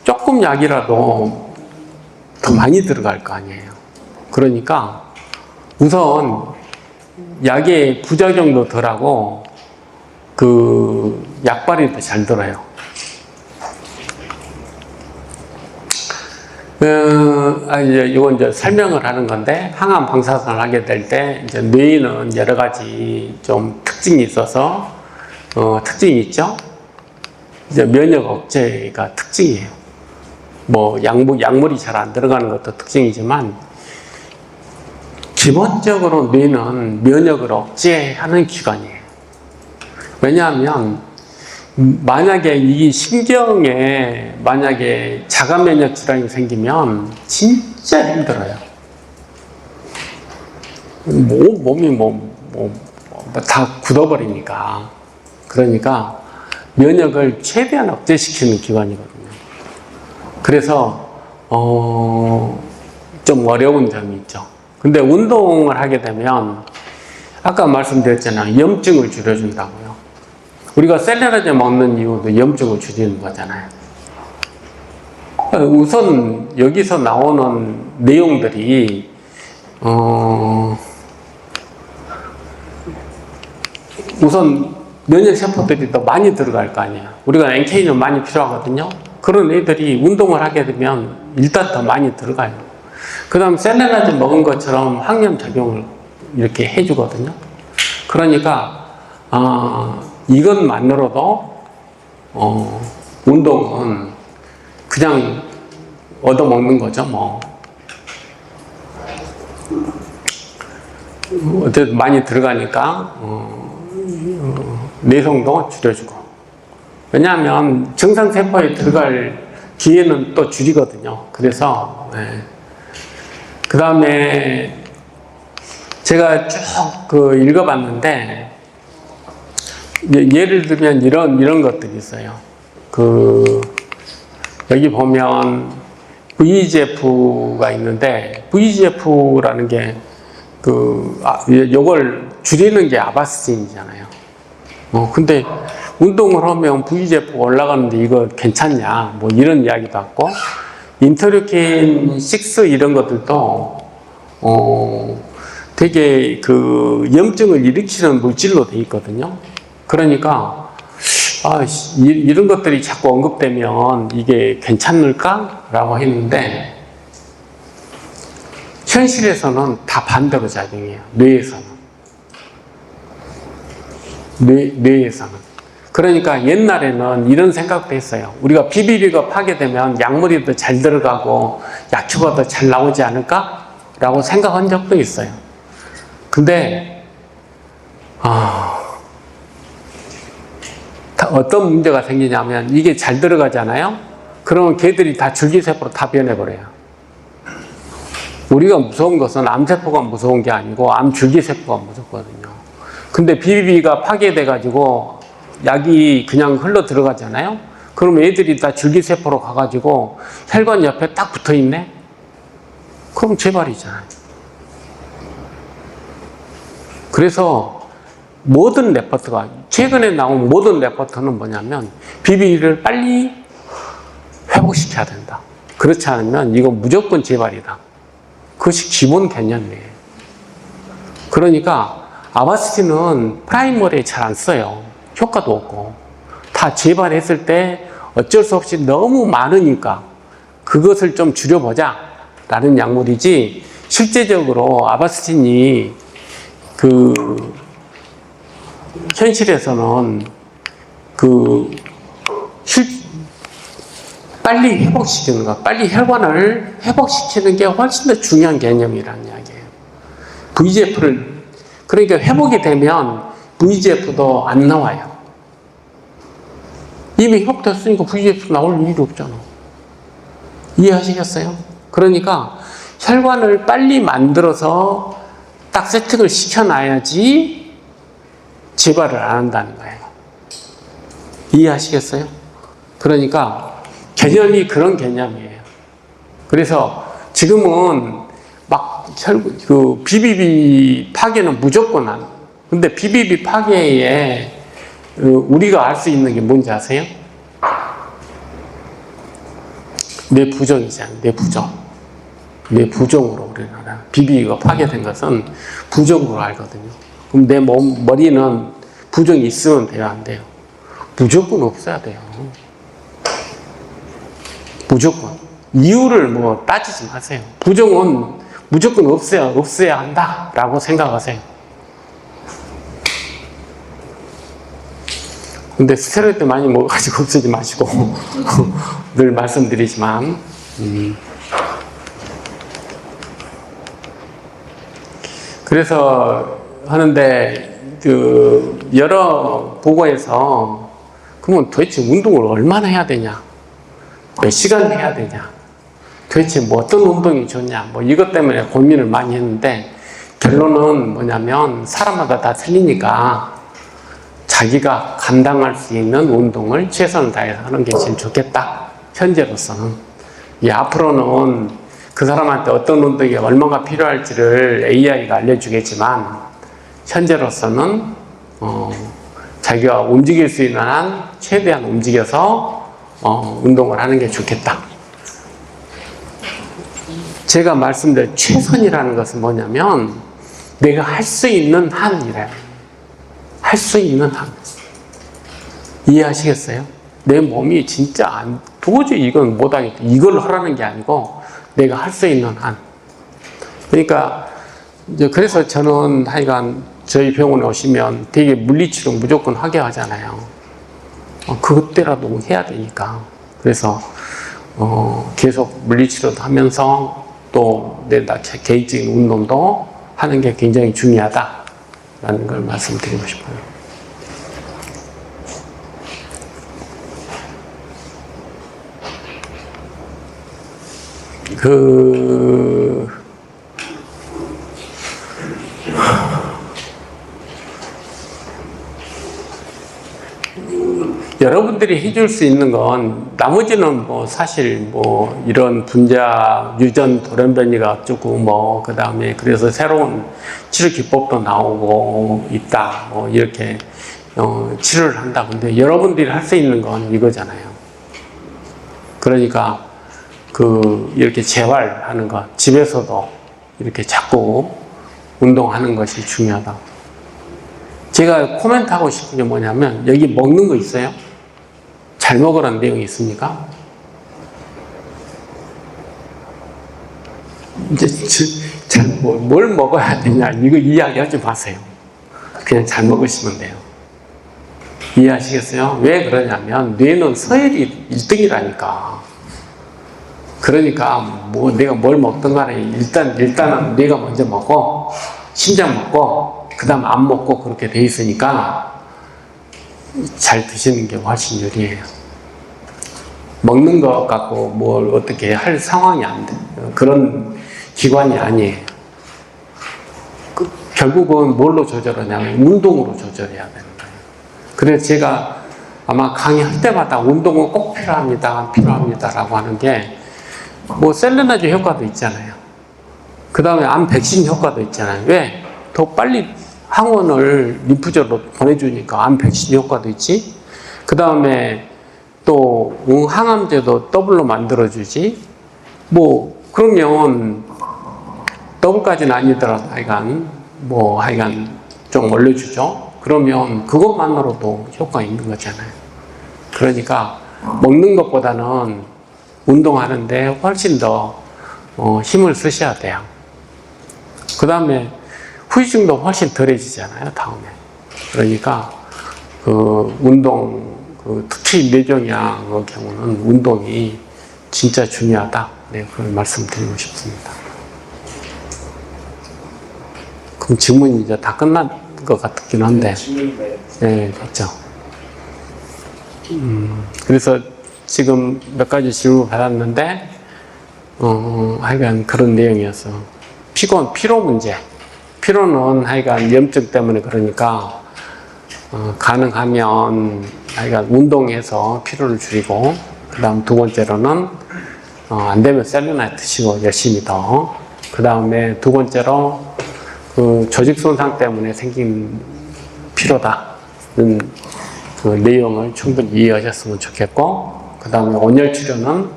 조금 약이라도 더 많이 들어갈 거 아니에요. 그러니까 우선 약의 부작용도 덜하고 약발이 더 잘 들어요. 이건 이제 설명을 하는 건데, 항암 방사선을 하게 될 때 이제 뇌에는 여러 가지 좀 특징이 있어서 특징이 있죠. 이제 면역 억제가 특징이에요. 약물이 잘 안 들어가는 것도 특징이지만, 기본적으로 뇌는 면역을 억제하는 기관이에요. 왜냐하면 만약에 이 신경에 만약에 자가 면역 질환이 생기면 진짜 힘들어요. 몸이 다 굳어버리니까. 그러니까 면역을 최대한 억제시키는 기관이거든요. 그래서 좀 어려운 점이 있죠. 근데 운동을 하게 되면 아까 말씀드렸잖아요. 염증을 줄여준다고요. 우리가 셀레나제 먹는 이유도 염증을 줄이는 거잖아요. 우선 여기서 나오는 내용들이 우선 면역세포들이 더 많이 들어갈 거 아니에요. 우리가 NK는 많이 필요하거든요. 그런 애들이 운동을 하게 되면 일단 더 많이 들어가요. 그 다음 셀레나제 먹은 것처럼 항염작용을 이렇게 해주거든요. 그러니까 이것만으로도 운동은 그냥 얻어먹는 거죠. 뭐 어쨌든 많이 들어가니까 내성도 줄여주고, 왜냐하면 정상세포에 들어갈 기회는 또 줄이거든요. 그래서 그 다음에 제가 쭉 읽어봤는데, 예를 들면 이런 것들이 있어요. 여기 보면 VEGF가 있는데, VEGF라는 게 요걸 줄이는 게 아바스틴이잖아요. 근데 운동을 하면 VEGF 올라가는데 이거 괜찮냐? 뭐 이런 이야기도 하고, 인터루킨 6 이런 것들도 되게 염증을 일으키는 물질로 돼 있거든요. 그러니까 이런 것들이 자꾸 언급되면 이게 괜찮을까? 라고 했는데, 현실에서는 다 반대로 작용해요. 뇌에서는. 그러니까 옛날에는 이런 생각도 했어요. 우리가 비비비가 파괴되면 약물이 더 잘 들어가고 약효가 더 잘 나오지 않을까? 라고 생각한 적도 있어요. 근데 어떤 문제가 생기냐면, 이게 잘 들어가잖아요? 그러면 걔들이 다 줄기세포로 다 변해버려요. 우리가 무서운 것은 암세포가 무서운 게 아니고 암줄기세포가 무섭거든요. 근데 비비비가 파괴돼가지고 약이 그냥 흘러 들어가잖아요? 그럼 애들이 다 줄기세포로 가가지고 혈관 옆에 딱 붙어있네? 그럼 재발이잖아요. 그래서 모든 레포트가, 최근에 나온 모든 레포트는 뭐냐면, 비비비를 빨리 회복시켜야 된다. 그렇지 않으면 이건 무조건 재발이다. 그것이 기본 개념이에요. 그러니까 아바스틴은 프라이머리에 잘 안 써요. 효과도 없고. 다 재발했을 때 어쩔 수 없이 너무 많으니까 그것을 좀 줄여보자 라는 약물이지, 실제적으로 아바스틴이 현실에서는 빨리 회복시키는 것, 빨리 혈관을 회복시키는 게 훨씬 더 중요한 개념이라는 이야기예요. VEGF를, 그러니까 회복이 되면 VEGF도 안 나와요. 이미 회복됐으니까 VEGF 나올 일이 없잖아. 이해하시겠어요? 그러니까 혈관을 빨리 만들어서 딱 세팅을 시켜놔야지 재발을 안 한다는 거예요. 이해하시겠어요? 그러니까 개념이 그런 개념이에요. 그래서 지금은 막 비비비 파괴는 무조건 안. 근데 비비비 파괴에 우리가 알 수 있는 게 뭔지 아세요? 뇌부종이잖아요. 뇌부종으로 우리나라 비비비가 파괴된 것은 부종으로 알거든요. 그럼 내 머리는 부종이 있으면 돼요, 안 돼요? 무조건 없어야 돼요. 무조건. 이유를 뭐 따지지 마세요. 부종은 무조건 없어야 한다 라고 생각하세요. 근데 스테로이드 많이 먹어가지고 없애지 마시고 늘 말씀드리지만 그래서 하는데 여러 보고에서 그러면 도대체 운동을 얼마나 해야 되냐, 몇 시간 해야 되냐, 도대체 뭐 어떤 운동이 좋냐, 뭐 이것 때문에 고민을 많이 했는데, 결론은 뭐냐면 사람마다 다 틀리니까 자기가 감당할 수 있는 운동을 최선을 다해서 하는 게 제일 좋겠다. 현재로서는. 앞으로는 그 사람한테 어떤 운동이 얼마나 필요할지를 AI가 알려주겠지만, 현재로서는 자기가 움직일 수 있는 한 최대한 움직여서 운동을 하는 게 좋겠다. 제가 말씀드린 최선이라는 것은 뭐냐면 내가 할 수 있는 한이래요. 할 수 있는 한. 이해하시겠어요? 내 몸이 진짜 도저히 이건 못하겠다. 이걸 하라는 게 아니고 내가 할 수 있는 한. 그러니까 이제 그래서 저는 하여간 저희 병원에 오시면 되게 물리치료 무조건 하게 하잖아요. 그때라도 해야 되니까. 그래서 계속 물리치료도 하면서 또 내 개인적인 운동도 하는 게 굉장히 중요하다라는 걸 말씀드리고 싶어요. 여러분들이 해줄 수 있는 건 나머지는 뭐 사실 뭐 이런 분자 유전 돌연변이가 어쩌고 그 다음에 그래서 새로운 치료 기법도 나오고 있다 뭐 이렇게 치료를 한다. 근데 여러분들이 할 수 있는 건 이거잖아요. 그러니까 이렇게 재활하는 것, 집에서도 이렇게 자꾸 운동하는 것이 중요하다. 제가 코멘트하고 싶은 게 뭐냐면 여기 먹는 거 있어요? 잘 먹으라는 내용이 있습니까? 이제 뭘 먹어야 되냐 이거 이야기하지 마세요. 그냥 잘 먹으시면 돼요. 이해하시겠어요? 왜 그러냐면 뇌는 서열이 1등이라니까. 그러니까 뭐 내가 뭘 먹든 간에 일단은 뇌가 먼저 먹고 심장 먹고 그 다음 안 먹고 그렇게 돼 있으니까 잘 드시는 게 훨씬 유리해요. 먹는 것 갖고 뭘 어떻게 할 상황이 안 돼. 그런 기관이 아니에요. 결국은 뭘로 조절하냐면 운동으로 조절해야 되는 거예요. 그래서 제가 아마 강의할 때마다 운동은 꼭 필요합니다라고 하는 게 뭐 셀레나주 효과도 있잖아요. 그 다음에 암 백신 효과도 있잖아요. 왜? 더 빨리 항원을 림프절로 보내주니까 암 백신 효과도 있지. 그 다음에 또 항암제도 더블로 만들어주지. 뭐 그러면 더블까지는 아니더라도 하여간 좀 올려주죠. 그러면 그것만으로도 효과 있는 거잖아요. 그러니까 먹는 것보다는 운동하는데 훨씬 더 힘을 쓰셔야 돼요. 그 다음에 후유증도 훨씬 덜해지잖아요, 다음에. 그러니까 운동, 특히 뇌종양의 경우는 운동이 진짜 중요하다. 네, 그걸 말씀드리고 싶습니다. 그럼 질문이 이제 다 끝난 것 같긴 한데. 네, 됐죠. 그래서 지금 몇 가지 질문 받았는데, 하여간 그런 내용이어서. 피로 문제. 피로는 하여간 염증 때문에 그러니까, 가능하면 하여간 운동해서 피로를 줄이고, 그 다음 두 번째로는, 안 되면 셀루나이트 드시고 열심히 더. 그 다음에 두 번째로, 조직 손상 때문에 생긴 피로다는 내용을 충분히 이해하셨으면 좋겠고, 그 다음에 온열 치료는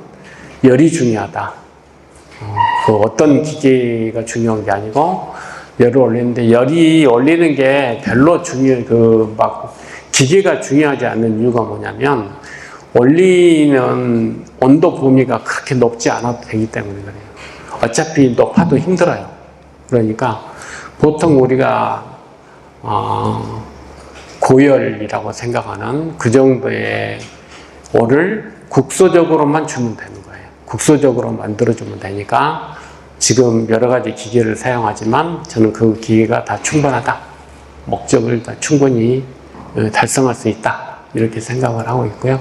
열이 중요하다. 어떤 기계가 중요한 게 아니고, 열을 올리는데, 열이 올리는 게 별로 기계가 중요하지 않는 이유가 뭐냐면, 올리는 온도 범위가 그렇게 높지 않아도 되기 때문에 그래요. 어차피 높아도 힘들어요. 그러니까, 보통 우리가, 고열이라고 생각하는 그 정도의 올을 국소적으로만 주면 되는 거예요. 국소적으로 만들어주면 되니까 지금 여러 가지 기계를 사용하지만 저는 그 기계가 다 충분하다. 목적을 다 충분히 달성할 수 있다. 이렇게 생각을 하고 있고요.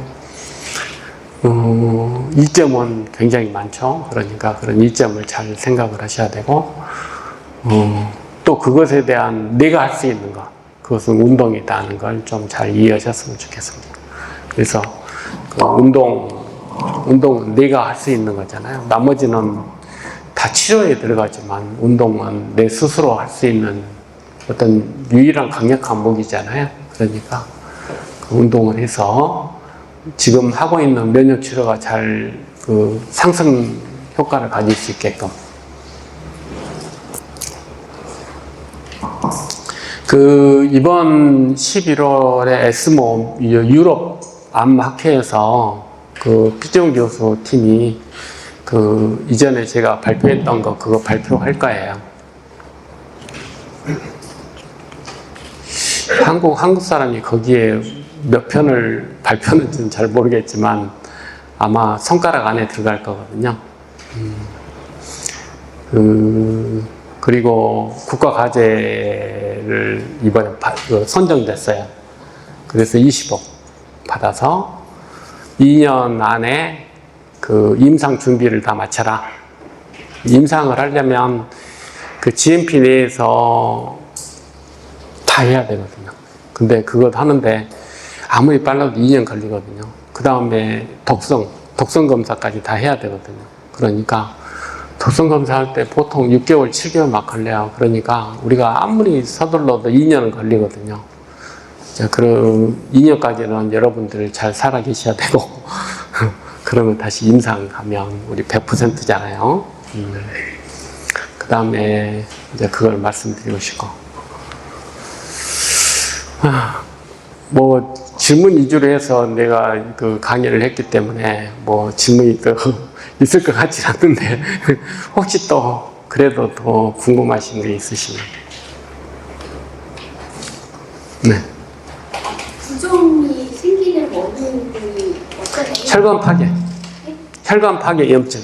이점은 굉장히 많죠. 그러니까 그런 이점을 잘 생각을 하셔야 되고, 또 그것에 대한 내가 할 수 있는 것, 그것은 운동이다 하는 걸 좀 잘 이해하셨으면 좋겠습니다. 그래서 운동은 내가 할 수 있는 거잖아요. 나머지는 다 치료에 들어가지만 운동은 내 스스로 할 수 있는 어떤 유일한 강력한 무기잖아요. 그러니까 운동을 해서 지금 하고 있는 면역 치료가 잘 상승 효과를 가질 수 있게끔. 이번 11월에 에스모 유럽 암학회에서 피정 교수 팀이 이전에 제가 발표했던 거 그거 발표할 거예요. 한국 사람이 거기에 몇 편을 발표는지는 잘 모르겠지만 아마 손가락 안에 들어갈 거거든요. 그리고 국가과제를 이번에 선정됐어요. 그래서 20억 받아서 2년 안에 임상 준비를 다 마쳐라. 임상을 하려면 GMP 내에서 다 해야 되거든요. 근데 그것 하는데 아무리 빨라도 2년 걸리거든요. 그 다음에 독성 검사까지 다 해야 되거든요. 그러니까 독성 검사할 때 보통 6개월, 7개월 막 걸려요. 그러니까 우리가 아무리 서둘러도 2년은 걸리거든요. 자, 그럼 2년까지는 여러분들 잘 살아 계셔야 되고 그러면 다시 임상하면 우리 100%잖아요. 그 다음에 이제 그걸 말씀드리고 싶고. 뭐 질문 위주로 해서 내가 강의를 했기 때문에 뭐 질문이 또 있을 것 같지 않은데 혹시 또 그래도 더 궁금하신 게 있으시면. 네. 부종이 생기는 원인이 어떤 거예요? 혈관 파괴. 네? 혈관 파괴 염증.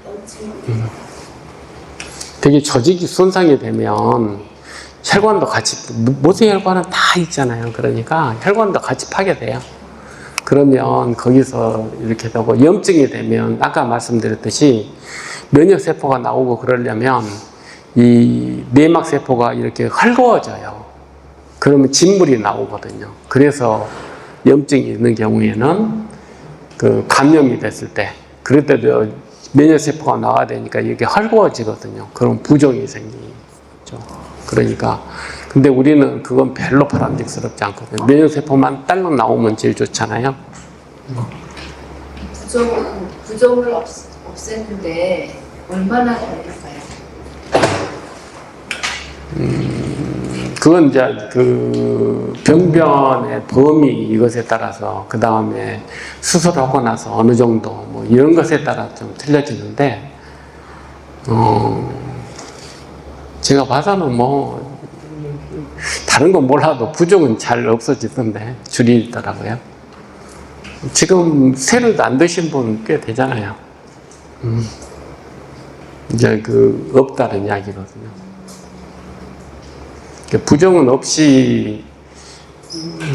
염증. 되게 조직이 손상이 되면 혈관도 같이, 모세 혈관은 다 있잖아요. 그러니까 혈관도 같이 파괴돼요. 그러면 거기서 이렇게 되고, 염증이 되면 아까 말씀드렸듯이 면역세포가 나오고 그러려면 이 내막세포가 이렇게 헐거워져요. 그러면 진물이 나오거든요. 그래서 염증이 있는 경우에는 감염이 됐을 때, 그럴 때도 면역세포가 나와야 되니까 이게 헐거워지거든요. 그럼 부종이 생기죠. 그러니까 근데 우리는 그건 별로 바람직스럽지 않거든요. 면역세포만 딸랑 나오면 제일 좋잖아요. 부종을 없애는데 얼마나 걸릴까요? 그건 이제 병변의 범위 이것에 따라서 그 다음에 수술하고 나서 어느 정도 뭐 이런 것에 따라 좀 틀려지는데 제가 봐서는 뭐 다른 건 몰라도 부종은 잘 없어지던데 줄이더라고요. 지금 새를 안 드신 분 꽤 되잖아요. 이제 없다는 이야기거든요. 부종은 없이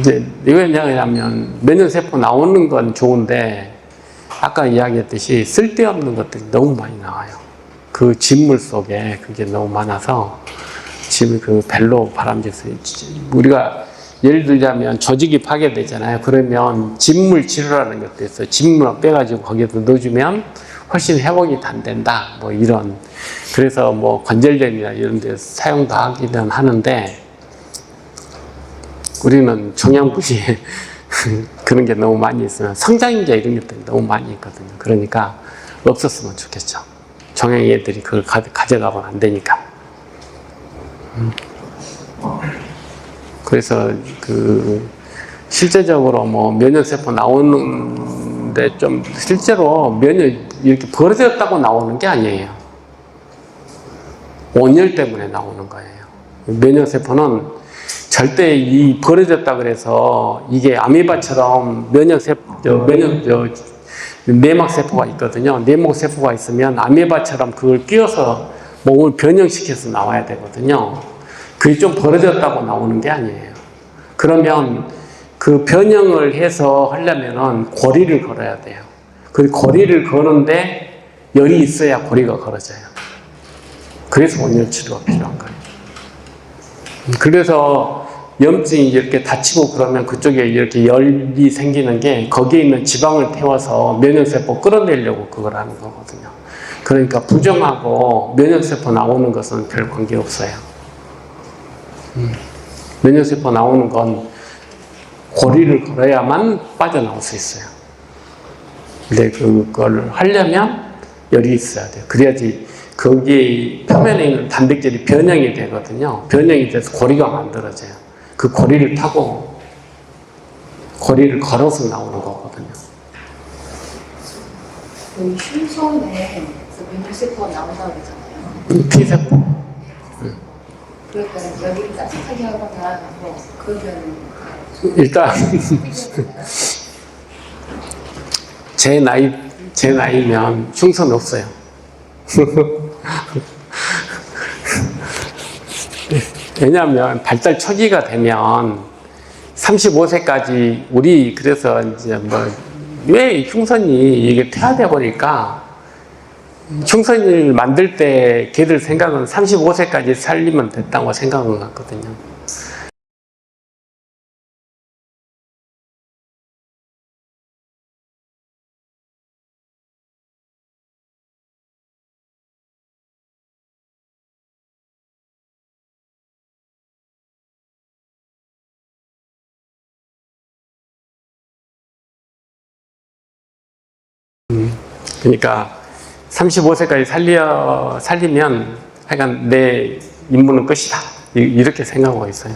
이제 왜냐하면 면역세포 나오는 건 좋은데 아까 이야기했듯이 쓸데없는 것들이 너무 많이 나와요. 그 진물 속에 그게 너무 많아서 지금 별로 바람직스러워요. 우리가 예를 들자면 조직이 파괴되잖아요. 그러면 진물 치료라는 것도 있어요. 진물을 빼가지고 거기에다 넣어주면 훨씬 회복이 안 된다. 뭐 이런. 그래서 뭐 관절염이나 이런 데 사용도 하기는 하는데 우리는 종양부지에 그런 게 너무 많이 있으면 성장인자 이런 것들이 너무 많이 있거든요. 그러니까 없었으면 좋겠죠. 종양이 애들이 그걸 가져가면 안 되니까. 그래서 실제적으로 뭐 면역세포 나오는데 좀 실제로 이렇게 버려졌다고 나오는 게 아니에요. 온열 때문에 나오는 거예요. 면역세포는 절대 이 버려졌다 그래서 이게 아미바처럼 내막세포가 있거든요. 내막세포가 있으면 아미바처럼 그걸 끼워서 몸을 변형시켜서 나와야 되거든요. 그게 좀 벌어졌다고 나오는 게 아니에요. 그러면 그 변형을 해서 하려면은 고리를 걸어야 돼요. 그 고리를 거는데 열이 있어야 고리가 걸어져요. 그래서 온열 치료가 필요한 거예요. 그래서 염증이 이렇게 다치고 그러면 그쪽에 이렇게 열이 생기는 게 거기에 있는 지방을 태워서 면역세포 끌어내려고 그걸 하는 거거든요. 그러니까 부종하고 면역세포 나오는 것은 별 관계 없어요. 면역세포 나오는 건 고리를 걸어야만 빠져나올 수 있어요. 근데 그걸 하려면 열이 있어야 돼요. 그래야지 거기에 표면에 있는 단백질이 변형이 되거든요. 변형이 돼서 고리가 만들어져요. 그 고리를 타고 고리를 걸어서 나오는 거거든요. 그 흉손에 면역세포가 나온다고 그러잖아요. T세포. 그러니까 여기를 따뜻하게 하거나 뭐 그러면 일단 제 나이면 흉선 없어요. 왜냐하면 발달 초기가 되면 35세까지 우리 그래서 이제 뭐 왜 흉선이 이게 퇴화돼 버릴까? 흉선을 만들 때 걔들 생각은 35세까지 살리면 됐다고 생각은 같거든요. 그러니까 35세까지 살리면 하여간 내 임무는 끝이다. 이렇게 생각하고 있어요.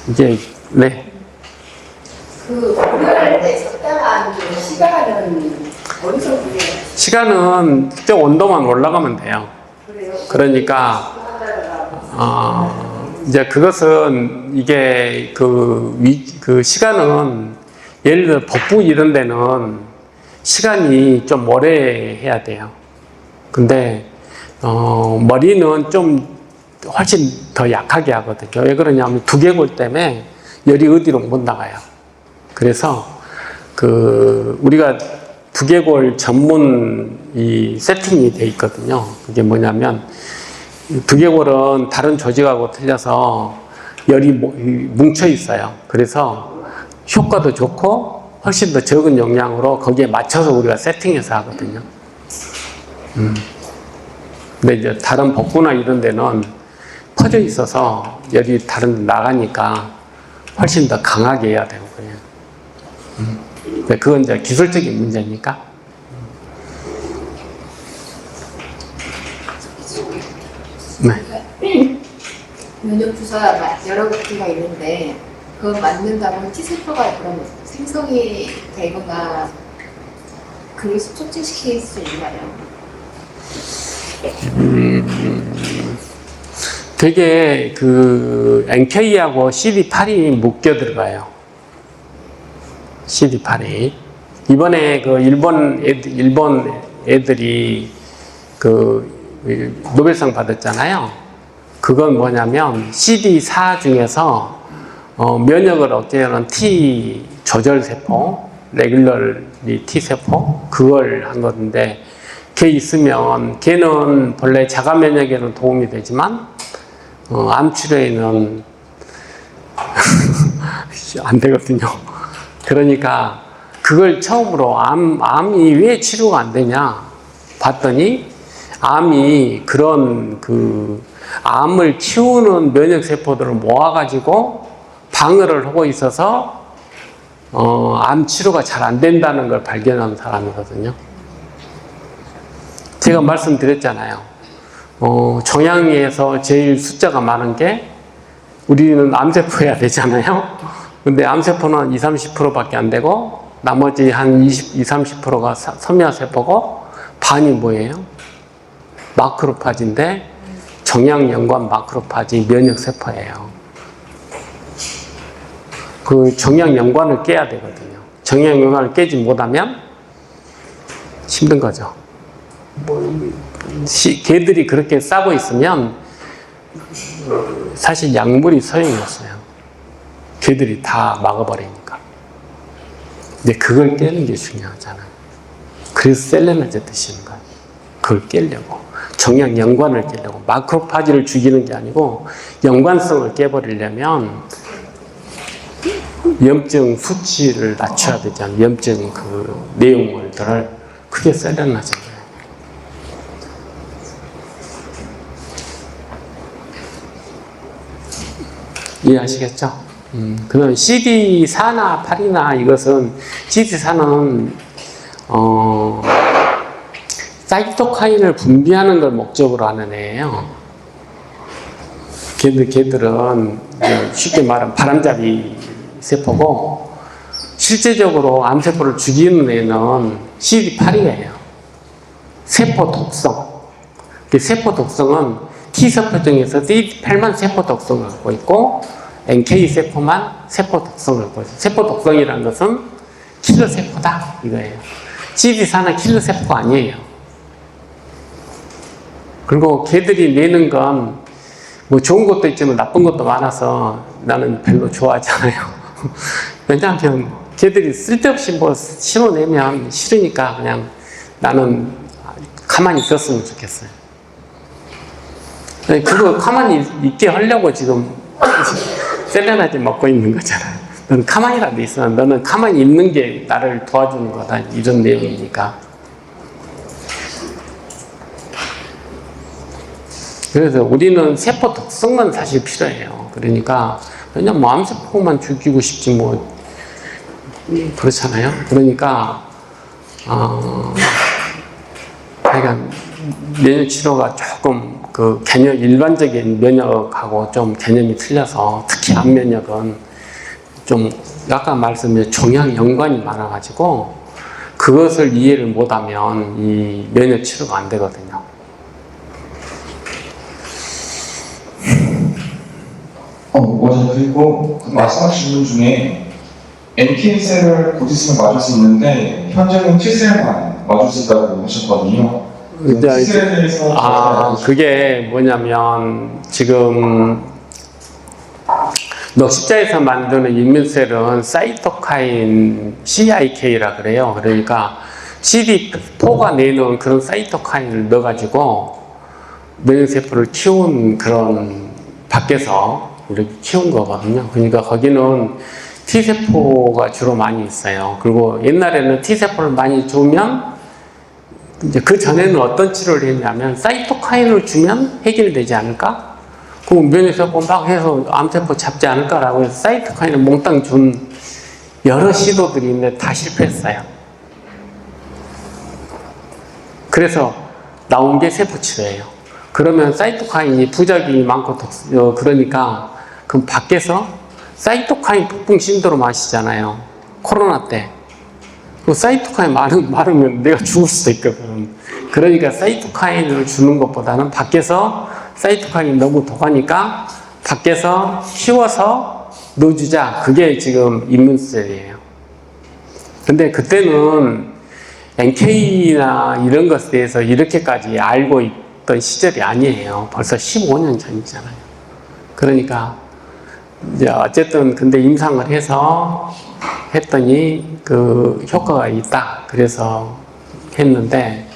이제, 네. 그 우려할 때 적당한 그 시간은 어느 정도예요? 시간은 특정 온도만 올라가면 돼요. 그래요? 그러니까, 이제 그것은 이게 그 시간은 예를 들어 복부 이런 데는 시간이 좀 오래 해야 돼요. 근데 머리는 좀 훨씬 더 약하게 하거든요. 왜 그러냐면 두개골 때문에 열이 어디로 못 나가요. 그래서 우리가 두개골 전문 이 세팅이 돼 있거든요. 그게 뭐냐면 두개골은 다른 조직하고 틀려서 열이 뭉쳐 있어요. 그래서 효과도 좋고 훨씬 더 적은 용량으로 거기에 맞춰서 우리가 세팅해서 하거든요. 근데 이제 다른 복부나 이런 데는 퍼져 있어서 열이 다른 데 나가니까 훨씬 더 강하게 해야 되고 그래요. 근데 그건 이제 기술적인 문제니까. 네. 면역 주사 여러 가지가 있는데 그거 맞는다고 T세포가 그럼 생성이 되거나 그걸 촉진시킬 수 있나요? 되게 NK하고 CD8이 묶여 들어가요. CD8이. 이번에 일본 애들이 노벨상 받았잖아요. 그건 뭐냐면 CD4 중에서 면역을 억제하는 T 조절세포, 레귤러리 T세포, 그걸 한 건데, 걔 있으면, 걔는 본래 자가 면역에는 도움이 되지만, 암 치료에는 안 되거든요. 그러니까, 그걸 처음으로 암이 왜 치료가 안 되냐 봤더니, 암이 그런 암을 키우는 면역세포들을 모아가지고 방어를 하고 있어서 암 치료가 잘 안 된다는 걸 발견한 사람이거든요. 제가 말씀드렸잖아요. 정양에서 제일 숫자가 많은 게 우리는 암세포 해야 되잖아요. 근데 암세포는 20-30%밖에 안 되고 나머지 한 20-30%가 섬유세포고 반이 뭐예요? 마크로파지인데 정양연관 마크로파지 면역세포예요. 그 정양연관을 깨야 되거든요. 정양연관을 깨지 못하면 힘든 거죠. 개들이 그렇게 싸고 있으면 사실 약물이 소용이 없어요. 개들이 다 막아버리니까. 근데 그걸 깨는 게 중요하잖아요. 그래서 셀레나제 드시는 거예요. 그걸 깨려고. 정양연관을 깨려고. 마크로파지를 죽이는 게 아니고 연관성을 깨버리려면 염증 수치를 낮춰야 되잖아요. 염증 내용물들을. 그게 셀레나제예요. 이해하시겠죠? 그다음 CD4나 8이나 이것은 CD4는 사이토카인을 분비하는 걸 목적으로 하는 애예요. 걔들은 쉽게 말하면 바람잡이 세포고 실제적으로 암세포를 죽이는 애는 CD8이에요. 세포 독성. 그 세포 독성은 T세포 중에서 CD8만 세포 독성을 갖고 있고 NK세포만 세포 독성을 갖고 있어요. 세포 독성이라는 것은 킬러 세포다 이거예요. CD4는 킬러 세포가 아니에요. 그리고 걔들이 내는 건 뭐 좋은 것도 있지만 나쁜 것도 많아서 나는 별로 좋아하지 않아요. 왜냐하면 걔들이 쓸데없이 뭐 신호 내면 싫으니까 그냥 나는 가만히 있었으면 좋겠어요. 그거 가만히 있게 하려고 지금 셀레나질 먹고 있는 거잖아요. 너는 가만히라도 있어. 너는 가만히 있는 게 나를 도와주는 거다. 이런 내용이니까. 그래서 우리는 세포 독성만 사실 필요해요. 그러니까 그냥 뭐 암세포만 죽이고 싶지 뭐 그렇잖아요. 그러니까 그러니까 면역 치료가 조금 그 개념 일반적인 면역하고 좀 개념이 틀려서 특히 암 면역은 좀 약간 말씀드린 종양 연관이 많아가지고 그것을 이해를 못하면 이 면역 치료가 안 되거든요. 맞아요. 그리고 그 말씀하신 분 중에 NK셀을 곧 있으면 맞을 수 있는데 현재는 T셀만 맞을 수 있다고 하셨거든요. T셀에 대해서 그게 뭐냐면 지금 넉십자에서 만드는 인면셀은 사이토카인 CIK라 그래요. 그러니까 CD4가 내는 그런 사이토카인을 넣어가지고 면역세포를 키운 그런 밖에서 이렇게 키운 거거든요. 그러니까 거기는 T세포가 주로 많이 있어요. 그리고 옛날에는 T세포를 많이 주면 이제 그 전에는 어떤 치료를 했냐면 사이토카인을 주면 해결되지 않을까? 그 면역세포 막 해서 암세포 잡지 않을까라고 해서 사이토카인을 몽땅 준 여러 시도들이 있는데 다 실패했어요. 그래서 나온 게 세포치료예요. 그러면 사이토카인이 부작용이 많고 그러니까 그럼 밖에서 사이토카인 폭풍 신드롬 아시잖아요. 코로나 때. 그 사이토카인 많으면 내가 죽을 수도 있거든. 그러니까 사이토카인을 주는 것보다는 밖에서 사이토카인이 너무 독하니까 밖에서 키워서 넣어주자. 그게 지금 인문셀이에요. 근데 그때는 NK나 이런 것에 대해서 이렇게까지 알고 있던 시절이 아니에요. 벌써 15년 전이잖아요. 그러니까 이제 어쨌든 근데 임상을 해서 했더니 그 효과가 있다. 그래서 했는데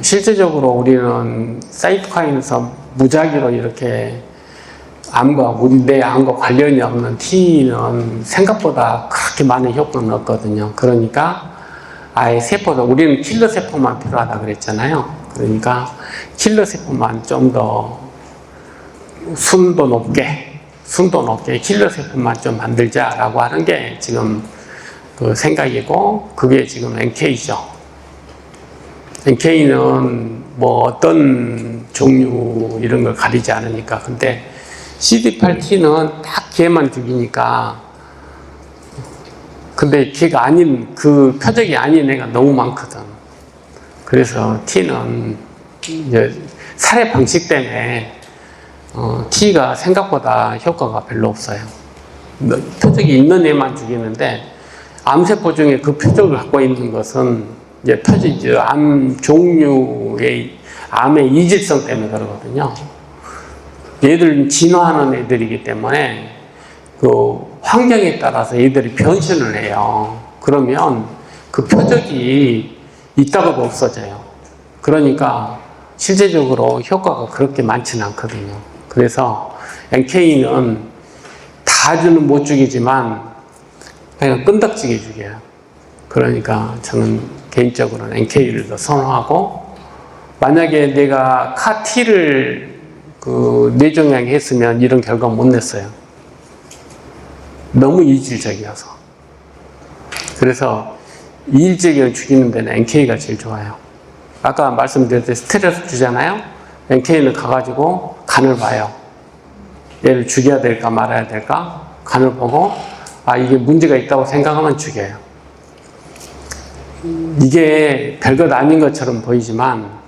실제적으로 우리는 사이토카인에서 무작위로 이렇게 암과 우리 내 암과 관련이 없는 T는 생각보다 그렇게 많은 효과는 없거든요. 그러니까 아예 세포도 우리는 킬러 세포만 필요하다 그랬잖아요. 그러니까 킬러 세포만 좀 더 순도 높게 킬러 세포만 좀 만들자라고 하는 게 지금 그 생각이고 그게 지금 NK죠. NK는 뭐 어떤 종류 이런 걸 가리지 않으니까. 근데 CD8T는 딱 걔만 죽이니까. 근데 걔가 아닌 그 표적이 아닌 애가 너무 많거든. 그래서 T는 이제 살해 방식 때문에 T가 생각보다 효과가 별로 없어요. 표적이 있는 애만 죽이는데 암세포 중에 그 표적을 갖고 있는 것은 이제 표적이 암 종류의 암의 이질성 때문에 그러거든요. 얘들은 진화하는 애들이기 때문에 그 환경에 따라서 얘들이 변신을 해요. 그러면 그 표적이 있다가도 없어져요. 그러니까 실제적으로 효과가 그렇게 많지는 않거든요. 그래서 NK는 다주는 못 죽이지만 그냥 끈덕지게 죽여요. 그러니까 저는 개인적으로는 NK를 더 선호하고 만약에 내가 CAR-T를 그 뇌종양 했으면 이런 결과 못 냈어요. 너무 이질적이어서. 그래서 이질적을 죽이는 데는 NK가 제일 좋아요. 아까 말씀드렸듯이 스트레스 주잖아요. NK는 가가지고 간을 봐요. 얘를 죽여야 될까 말아야 될까? 간을 보고 아 이게 문제가 있다고 생각하면 죽여요. 이게 별것 아닌 것처럼 보이지만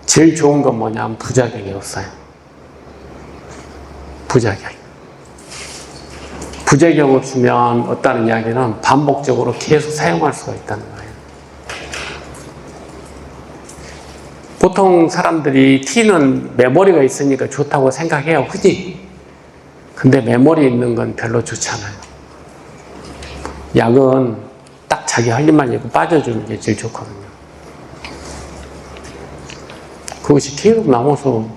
제일 좋은 건 뭐냐면 부작용이 없어요. 부작용 없으면 없다는 이야기는 반복적으로 계속 사용할 수가 있다는 거예요. 보통 사람들이 T는 메모리가 있으니까 좋다고 생각해요. 그지? 근데 메모리 있는 건 별로 좋지 않아요. 약은 딱 자기 할 일만 있고 빠져주는 게 제일 좋거든요. 그것이 계속 남아서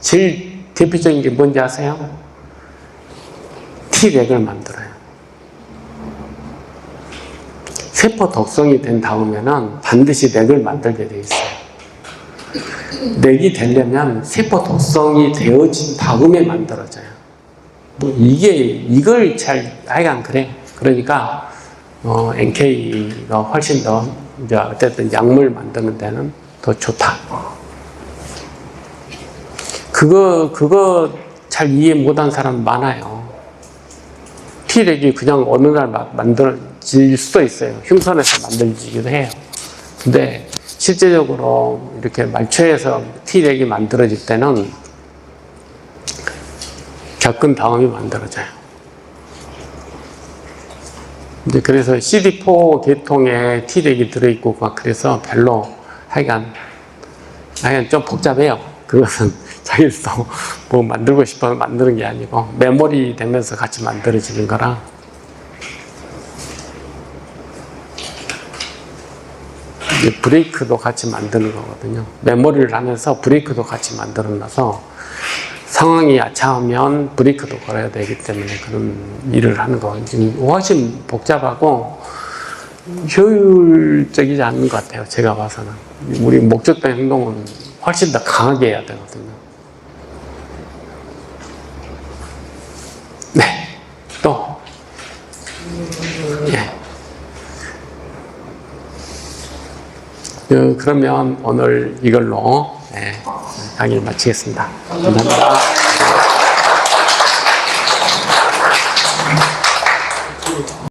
제일 대표적인 게 뭔지 아세요? T렉을 만들어요. 세포 독성이 된 다음에는 반드시 렉을 만들게 돼 있어요. 렉이 되려면 세포 독성이 되어진 다음에 만들어져요. 이걸 하여간 그래. 그러니까, NK가 훨씬 더, 이제 어쨌든 약물 만드는 데는 더 좋다. 그거 잘 이해 못한 사람 많아요. T렉이 그냥 어느 날 만들어질 수도 있어요. 흉선에서 만들어지기도 해요. 근데 실제적으로 이렇게 말초에서 T렉이 만들어질 때는 겪은 다음에 만들어져요. 이제 그래서 CD4 계통에 T렉이 들어있고 막 그래서 별로 하여간 좀 복잡해요. 그것은 자기도 뭐 만들고 싶어서 만드는 게 아니고 메모리 되면서 같이 만들어지는 거라. 이제 브레이크도 같이 만드는 거거든요. 메모리를 하면서 브레이크도 같이 만들어놔서 상황이 야차하면 브레이크도 걸어야 되기 때문에 그런 일을 하는 거. 지금 훨씬 복잡하고 효율적이지 않은 것 같아요. 제가 봐서는. 우리 목적된 행동은 훨씬 더 강하게 해야 되거든요. 네. 또. 예. 그러면 오늘 이걸로 강의를 마치겠습니다. 감사합니다.